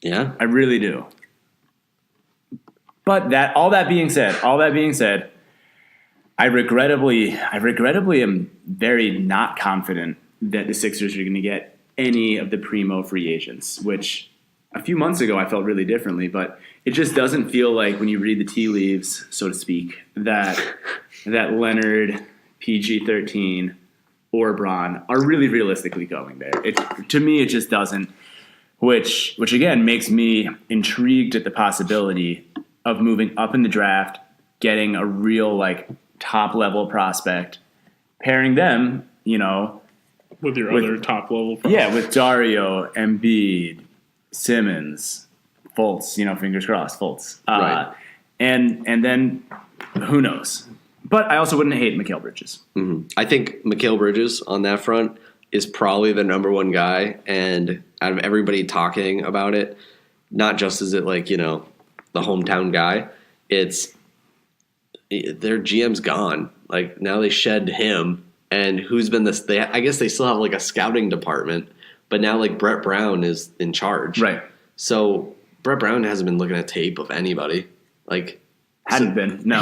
[SPEAKER 3] Yeah.
[SPEAKER 1] I really do. But all that being said, I regrettably am very not confident that the Sixers are going to get any of the primo free agents, which a few months ago I felt really differently. But it just doesn't feel like when you read the tea leaves, so to speak, that Leonard, PG-13, or Braun are really realistically going there. To me, it just doesn't, which again makes me intrigued at the possibility of moving up in the draft, getting a real like top level prospect, pairing them,
[SPEAKER 2] with other top level prospects.
[SPEAKER 1] Yeah, with Dario, Embiid, Simmons, Fultz, fingers crossed, Fultz.
[SPEAKER 3] Right.
[SPEAKER 1] And then who knows? But I also wouldn't hate Mikal Bridges.
[SPEAKER 3] Mm-hmm. I think Mikal Bridges on that front is probably the number one guy. And out of everybody talking about it, not just is it like, the hometown guy, it's their GM's gone. Like now they shed him. And who's been this? I guess they still have like a scouting department, but now like Brett Brown is in charge.
[SPEAKER 1] Right.
[SPEAKER 3] So Brett Brown hasn't been looking at tape of anybody. Like
[SPEAKER 1] hadn't been. No.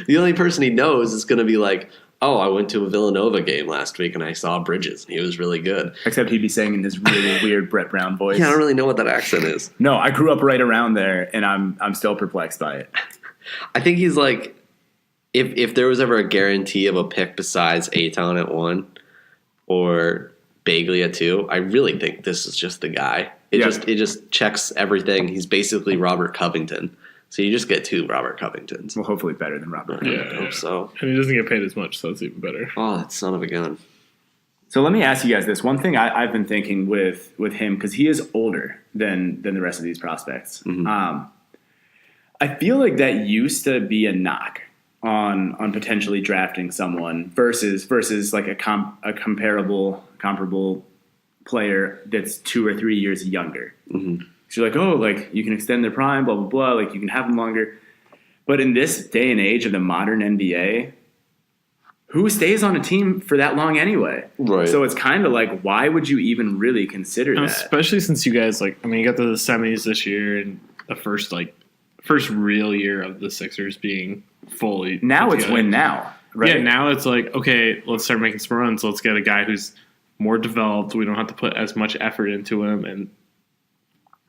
[SPEAKER 3] The only person he knows is going to be like, oh, I went to a Villanova game last week and I saw Bridges. And he was really good.
[SPEAKER 1] Except he'd be saying in this really weird Brett Brown voice.
[SPEAKER 3] Yeah, I don't really know what that accent is.
[SPEAKER 1] No, I grew up right around there, and I'm still perplexed by it.
[SPEAKER 3] I think he's like. If there was ever a guarantee of a pick besides Ayton at 1 or Bagley at 2, I really think this is just the guy. It just checks everything. He's basically Robert Covington. So you just get 2 Robert Covingtons.
[SPEAKER 1] Well, hopefully better than Robert Covington.
[SPEAKER 3] I hope so.
[SPEAKER 2] And he doesn't get paid as much, so that's even better.
[SPEAKER 3] Oh, that son of a gun.
[SPEAKER 1] So let me ask you guys this. One thing I've been thinking with him, because he is older than the rest of these prospects.
[SPEAKER 3] Mm-hmm.
[SPEAKER 1] I feel like that used to be a knock on potentially drafting someone versus like a comparable player that's 2 or 3 years younger.
[SPEAKER 3] Mm-hmm.
[SPEAKER 1] So you're like, oh, like you can extend their prime, blah blah blah. Like you can have them longer. But in this day and age of the modern NBA, who stays on a team for that long anyway?
[SPEAKER 3] Right.
[SPEAKER 1] So it's kind of like, why would you even really consider that?
[SPEAKER 2] Especially since you guys you got to the semis this year and the first real year of the Sixers being fully
[SPEAKER 1] now it's
[SPEAKER 2] together.
[SPEAKER 1] win now, right?
[SPEAKER 2] Yeah, now it's like, okay, let's start making some runs. Let's get a guy who's more developed. We don't have to put as much effort into him. And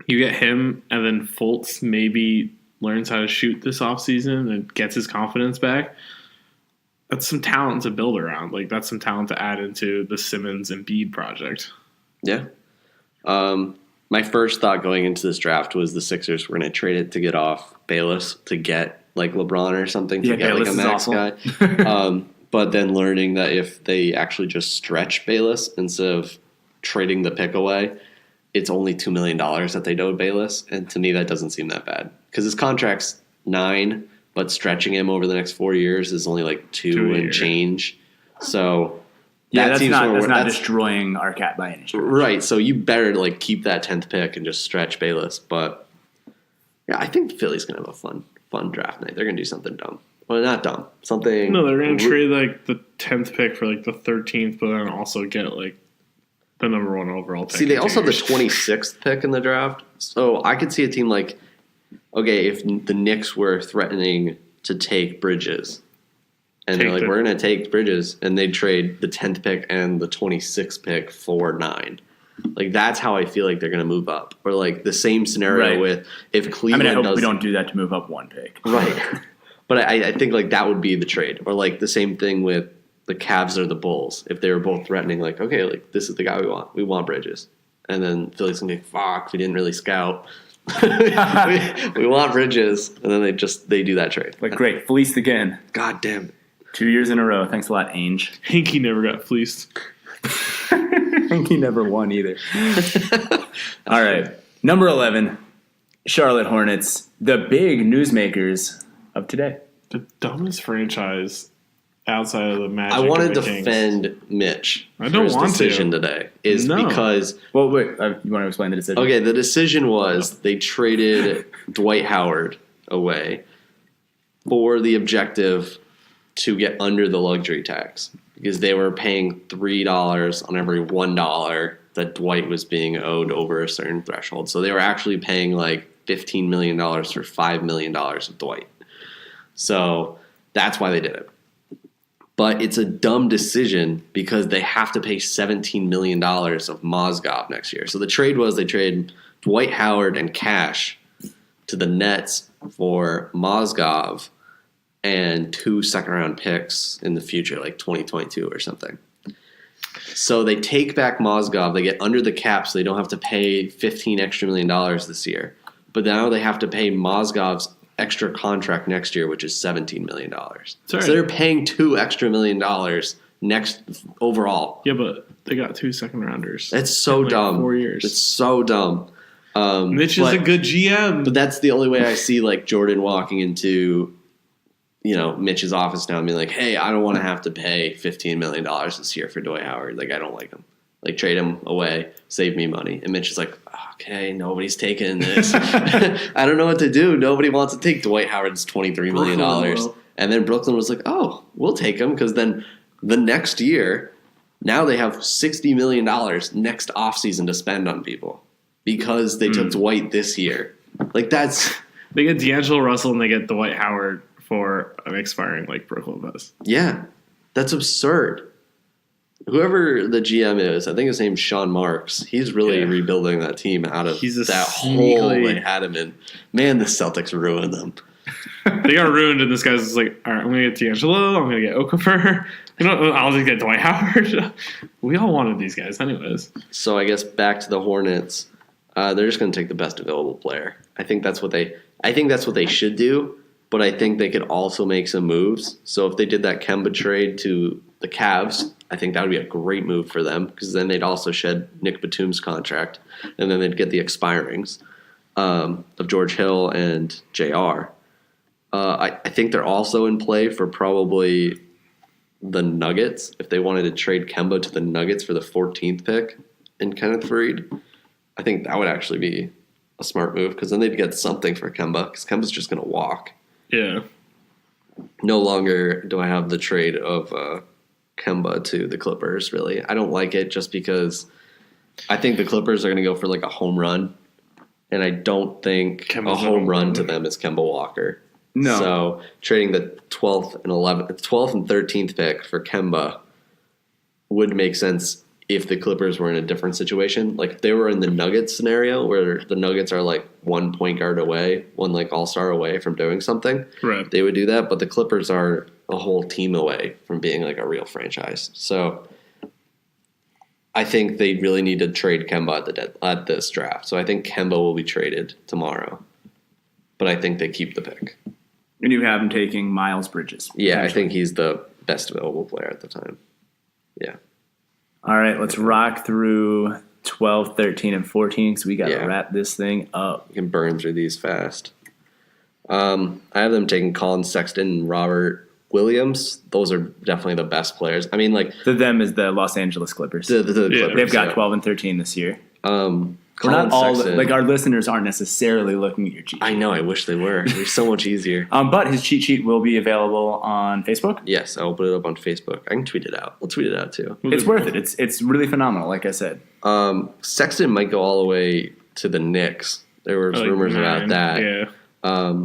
[SPEAKER 2] you get him, and then Fultz maybe learns how to shoot this offseason and gets his confidence back. That's some talent to build around. Like, that's some talent to add into the Simmons and Embiid project.
[SPEAKER 3] Yeah. My first thought going into this draft was the Sixers were going to trade it to get off Bayless to get like LeBron or something to get like a max guy. But then learning that if they actually just stretch Bayless instead of trading the pick away, it's only $2 million that they owe Bayless. And to me, that doesn't seem that bad because his contract's 9, but stretching him over the next 4 years is only like 2 and change. So
[SPEAKER 1] that's not destroying our cat by any stretch.
[SPEAKER 3] Right. So you better like keep that 10th pick and just stretch Bayless. But yeah, I think Philly's gonna have a fun draft night. They're gonna do something dumb. Well, not dumb. Something.
[SPEAKER 2] No, they're gonna trade like the 10th pick for like the 13th, but then also get like the number 1 overall pick.
[SPEAKER 3] See, they also have the 26th pick in the draft. So I could see a team like, okay, if the Knicks were threatening to take Bridges, and they're like, we're going to take Bridges, and they trade the 10th pick and the 26th pick for 9. Like, that's how I feel like they're going to move up. Or, like, the same scenario with if Cleveland
[SPEAKER 1] I hope we don't do that to move up 1 pick.
[SPEAKER 3] Right. But I think, like, that would be the trade. Or, like, the same thing with the Cavs or the Bulls. If they were both threatening, like, okay, like, this is the guy we want. We want Bridges. And then Philly's going to be, fuck, we didn't really scout. we want Bridges. And then they do that trade.
[SPEAKER 1] Like, great. Fleeced again.
[SPEAKER 3] God damn it.
[SPEAKER 1] 2 years in a row. Thanks a lot, Ainge.
[SPEAKER 2] Hinkie never got fleeced.
[SPEAKER 1] Hinkie never won either. All right. Number 11, Charlotte Hornets, the big newsmakers of today.
[SPEAKER 2] The dumbest franchise outside of the Magic.
[SPEAKER 3] I want to
[SPEAKER 2] Kings.
[SPEAKER 3] defend Mitch.
[SPEAKER 2] I don't
[SPEAKER 3] for his
[SPEAKER 2] want
[SPEAKER 3] decision
[SPEAKER 2] to.
[SPEAKER 3] today is because.
[SPEAKER 1] Well, wait. You want to explain the decision?
[SPEAKER 3] Okay, the decision was they traded Dwight Howard away for the objective to get under the luxury tax because they were paying $3 on every $1 that Dwight was being owed over a certain threshold. So they were actually paying like $15 million for $5 million of Dwight. So that's why they did it. But it's a dumb decision because they have to pay $17 million of Mozgov next year. So the trade was they traded Dwight Howard and cash to the Nets for Mozgov and 2 second-round picks in the future, like 2022 or something. So they take back Mozgov. They get under the cap, so they don't have to pay $15 extra million this year. But now they have to pay Mozgov's extra contract next year, which is $17 million. So they're paying $2 extra million next overall.
[SPEAKER 2] Yeah, but they got 2 second-rounders.
[SPEAKER 3] That's so dumb.
[SPEAKER 2] 4 years.
[SPEAKER 3] It's so dumb.
[SPEAKER 2] Mitch is a good GM.
[SPEAKER 3] But that's the only way I see like Jordan walking into, Mitch's office now and being like, hey, I don't want to have to pay $15 million this year for Dwight Howard. Like, I don't like him. Like, trade him away, save me money. And Mitch is like, okay, nobody's taking this. I don't know what to do. Nobody wants to take Dwight Howard's $23 million. And then Brooklyn was like, oh, we'll take him, because then the next year, now they have $60 million next offseason to spend on people because they took Dwight this year. Like, that's...
[SPEAKER 2] They get D'Angelo Russell and they get Dwight Howard for an expiring like Brooklyn does.
[SPEAKER 3] Yeah, that's absurd. Whoever the GM is, I think his name's Sean Marks. He's really rebuilding that team out of that hole they had him in. Man, the Celtics ruined them.
[SPEAKER 2] They got ruined, and this guy's just like, all right, I'm going to get D'Angelo, I'm going to get Okafor, I'll just get Dwight Howard. We all wanted these guys anyways.
[SPEAKER 3] So I guess back to the Hornets. They're just going to take the best available player. I think that's what they should do, but I think they could also make some moves. So if they did that Kemba trade to the Cavs, I think that would be a great move for them, because then they'd also shed Nick Batum's contract, and then they'd get the expirings of George Hill and JR. I think they're also in play for probably the Nuggets, if they wanted to trade Kemba to the Nuggets for the 14th pick and Kenneth Faried. I think that would actually be a smart move, because then they'd get something for Kemba, because Kemba's just going to walk.
[SPEAKER 2] Yeah.
[SPEAKER 3] No longer do I have the trade of Kemba to the Clippers, really. I don't like it just because I think the Clippers are going to go for like a home run, and I don't think a home run to them is Kemba Walker.
[SPEAKER 1] No.
[SPEAKER 3] So trading the 12th and 13th pick for Kemba would make sense if the Clippers were in a different situation. Like if they were in the Nuggets scenario where the Nuggets are like 1 point guard away, one like all-star away from doing something,
[SPEAKER 2] right, they
[SPEAKER 3] would do that. But the Clippers are a whole team away from being like a real franchise. So I think they really need to trade Kemba at this draft. So I think Kemba will be traded tomorrow, but I think they keep the pick.
[SPEAKER 1] And you have him taking Miles Bridges.
[SPEAKER 3] Yeah, I think he's the best available player at the time. Yeah.
[SPEAKER 1] All right, let's rock through 12, 13, and 14 because we got to wrap this thing up.
[SPEAKER 3] We can burn through these fast. I have them taking Colin Sexton and Robert Williams. Those are definitely the best players. I mean, like...
[SPEAKER 1] them is the Los Angeles Clippers.
[SPEAKER 3] The Clippers.
[SPEAKER 1] They've got 12 and 13 this year. We're not all like our listeners aren't necessarily looking at your cheat sheet.
[SPEAKER 3] I know. I wish they were. They're so much easier.
[SPEAKER 1] But his cheat sheet will be available on Facebook.
[SPEAKER 3] Yes, I'll put it up on Facebook. I can tweet it out. I'll tweet it out too.
[SPEAKER 1] It's worth it. It's really phenomenal. Like I said,
[SPEAKER 3] Sexton might go all the way to the Knicks. There were rumors about that.
[SPEAKER 2] Yeah.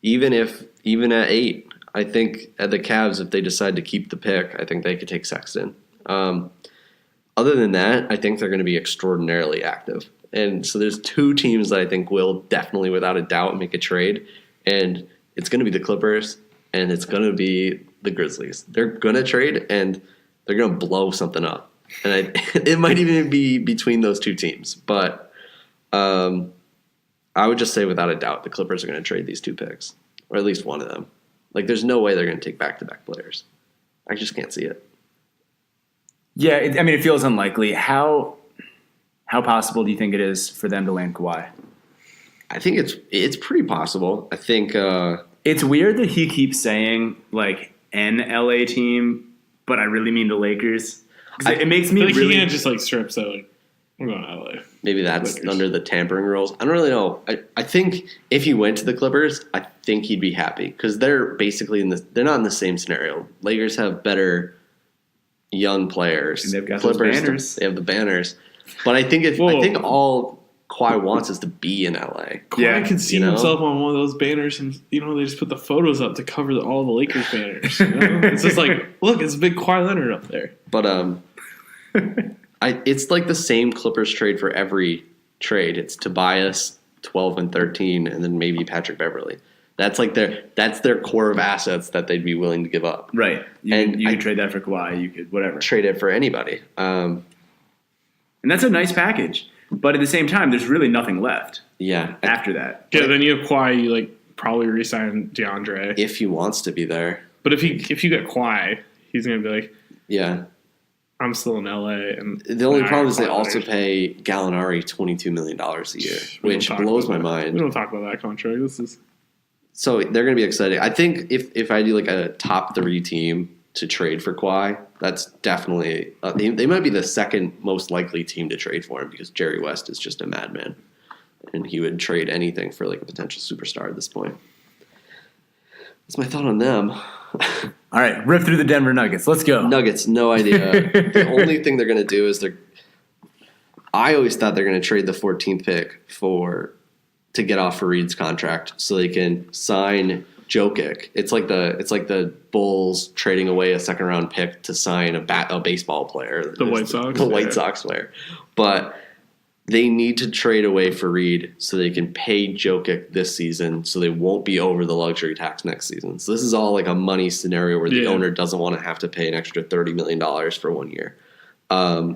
[SPEAKER 3] Even at 8, I think at the Cavs, if they decide to keep the pick, I think they could take Sexton. Other than that, I think they're going to be extraordinarily active. And so there's 2 teams that I think will definitely, without a doubt, make a trade. And it's going to be the Clippers and it's going to be the Grizzlies. They're going to trade and they're going to blow something up. And it might even be between those 2 teams. But I would just say without a doubt the Clippers are going to trade these 2 picks. Or at least one of them. Like there's no way they're going to take back-to-back players. I just can't see it.
[SPEAKER 1] Yeah, it feels unlikely. How possible do you think it is for them to land Kawhi?
[SPEAKER 3] I think it's pretty possible. I think
[SPEAKER 1] it's weird that he keeps saying like an LA team, but I really mean the Lakers. It makes me
[SPEAKER 2] like
[SPEAKER 1] really
[SPEAKER 2] he can't just like strip say like we're going to LA.
[SPEAKER 3] Maybe that's
[SPEAKER 2] Lakers.
[SPEAKER 3] Under the tampering rules. I don't really know. I think if he went to the Clippers, I think he'd be happy because they're basically they're not in the same scenario. Lakers have better young players.
[SPEAKER 1] And they've got
[SPEAKER 3] Clippers,
[SPEAKER 1] those banners.
[SPEAKER 3] They have the banners. But I think all Kawhi wants is to be in LA.
[SPEAKER 2] Kawhi can see himself on one of those banners, and they just put the photos up to cover all the Lakers banners. It's just like, look, it's a big Kawhi Leonard up there.
[SPEAKER 3] But it's like the same Clippers trade for every trade. It's Tobias 12 and 13, and then maybe Patrick Beverley. That's like their core of assets that they'd be willing to give up.
[SPEAKER 1] Right. You could trade that for Kawhi. You could whatever.
[SPEAKER 3] Trade it for anybody.
[SPEAKER 1] And that's a nice package. But at the same time, there's really nothing left.
[SPEAKER 3] Yeah.
[SPEAKER 1] After that.
[SPEAKER 2] Yeah, then you have Kawhi. You like probably re-sign DeAndre
[SPEAKER 3] if he wants to be there.
[SPEAKER 2] But if you get Kawhi, he's gonna be like,
[SPEAKER 3] yeah,
[SPEAKER 2] I'm still in LA. And
[SPEAKER 3] the only problem is they also pay Gallinari $22 million a year, which blows my mind.
[SPEAKER 2] We don't talk about that contract.
[SPEAKER 3] So they're going to be excited. I think if I do like a top 3 team to trade for Kawhi, that's definitely they might be the second most likely team to trade for him because Jerry West is just a madman, and he would trade anything for like a potential superstar at this point. That's my thought on them.
[SPEAKER 1] All right, rip through the Denver Nuggets. Let's go.
[SPEAKER 3] Nuggets, no idea. The only thing they're going to do is I always thought they're going to trade the 14th pick to get off Fareed's contract so they can sign Jokic. It's like the Bulls trading away a second round pick to sign a baseball player.
[SPEAKER 2] The White Sox.
[SPEAKER 3] The White Sox player. But they need to trade away Fareed so they can pay Jokic this season so they won't be over the luxury tax next season. So this is all like a money scenario where the owner doesn't want to have to pay an extra $30 million for 1 year.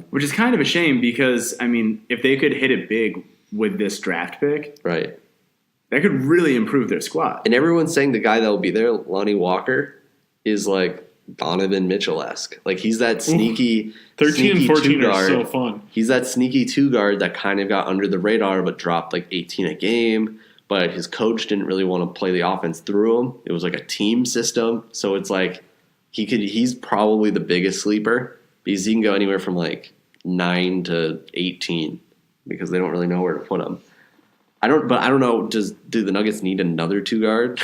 [SPEAKER 1] Which is kind of a shame because, I mean, if they could hit it big with this draft pick,
[SPEAKER 3] right,
[SPEAKER 1] that could really improve their squad.
[SPEAKER 3] And everyone's saying the guy that will be there, Lonnie Walker, is like Donovan Mitchell-esque. Like he's that sneaky
[SPEAKER 2] 13 and 14
[SPEAKER 3] guard.
[SPEAKER 2] are so fun.
[SPEAKER 3] He's that sneaky 2 guard that kind of got under the radar but dropped like 18 a game. But his coach didn't really want to play the offense through him. It was like a team system. So it's like he's probably the biggest sleeper because he can go anywhere from like 9 to 18 because they don't really know where to put him. I don't know. Do the Nuggets need another 2 guard?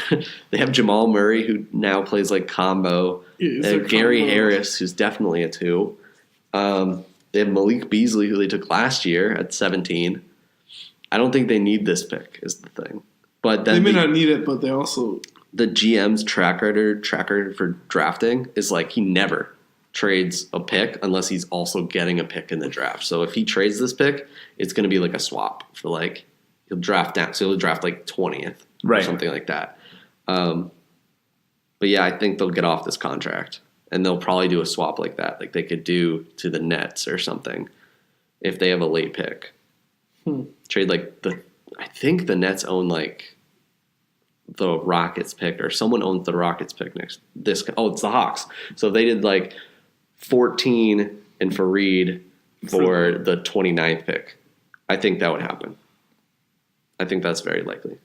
[SPEAKER 3] They have Jamal Murray, who now plays like combo. They have Gary Harris, who's definitely a 2. They have Malik Beasley, who they took last year at 17. I don't think they need this pick, is the thing. But then
[SPEAKER 2] they may not need it, but they also
[SPEAKER 3] the GM's track record for drafting is like he never trades a pick unless he's also getting a pick in the draft. So if he trades this pick, it's going to be like a swap for like. He'll draft down, so he'll draft like 20th or something like that. But yeah, I think they'll get off this contract, and they'll probably do a swap like that, like they could do to the Nets or something if they have a late pick. Trade like I think the Nets own like the Rockets pick, or someone owns the Rockets pick next. It's the Hawks. So if they did like 14 and Fareed for the 29th pick, I think that would happen. I think that's very likely.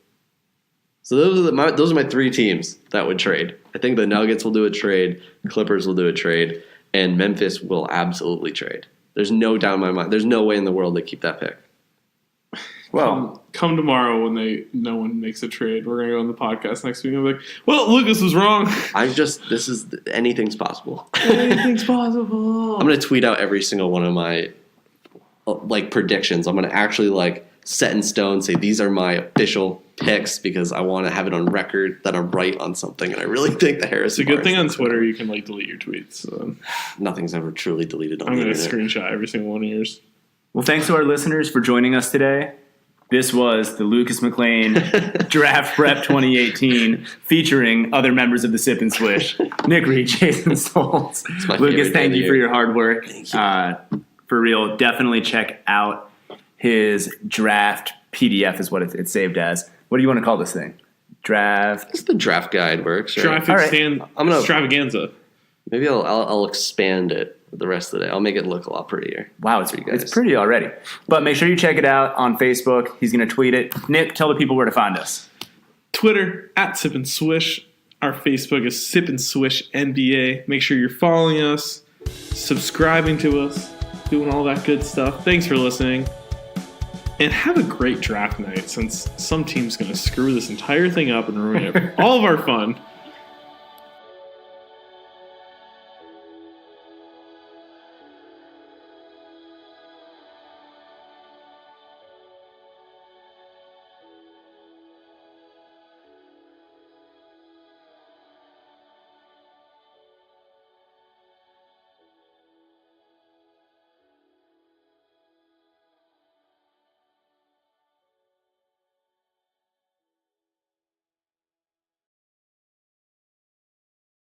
[SPEAKER 3] So those are my 3 teams that would trade. I think the Nuggets will do a trade, Clippers will do a trade, and Memphis will absolutely trade. There's no doubt in my mind. There's no way in the world they keep that pick.
[SPEAKER 2] Well, come tomorrow when no one makes a trade. We're gonna go on the podcast next week and be like, "Well, Lucas was wrong."
[SPEAKER 3] Anything's possible.
[SPEAKER 2] Anything's possible.
[SPEAKER 3] I'm gonna tweet out every single one of my like predictions. I'm gonna actually like set in stone, say these are my official picks because I want to have it on record that I'm right on something, and I really think the Harrison.
[SPEAKER 2] It's a good thing on Twitter you can like delete your tweets. So.
[SPEAKER 3] Nothing's ever truly deleted on
[SPEAKER 2] I'm
[SPEAKER 3] the
[SPEAKER 2] going to
[SPEAKER 3] internet.
[SPEAKER 2] screenshot every single one of yours.
[SPEAKER 1] Well, thanks to our listeners for joining us today. This was the Lucas McLean Draft Prep 2018 featuring other members of the Sip and Swish. Nick Reed, Jason Stoltz. Lucas, thank you for your hard work. For real, definitely check out his draft PDF is what it's saved as. What do you want to call this thing? Draft.
[SPEAKER 3] It's the draft guide works. Right?
[SPEAKER 2] Extravaganza.
[SPEAKER 3] Maybe I'll expand it the rest of the day. I'll make it look a lot prettier.
[SPEAKER 1] Wow, it's pretty already. But make sure you check it out on Facebook. He's going to tweet it. Nick, tell the people where to find us.
[SPEAKER 2] Twitter @Sip and Swish. Our Facebook is Sip and Swish NBA. Make sure you're following us, subscribing to us, doing all that good stuff. Thanks for listening. And have a great draft night, since some team's going to screw this entire thing up and ruin it. All of our fun.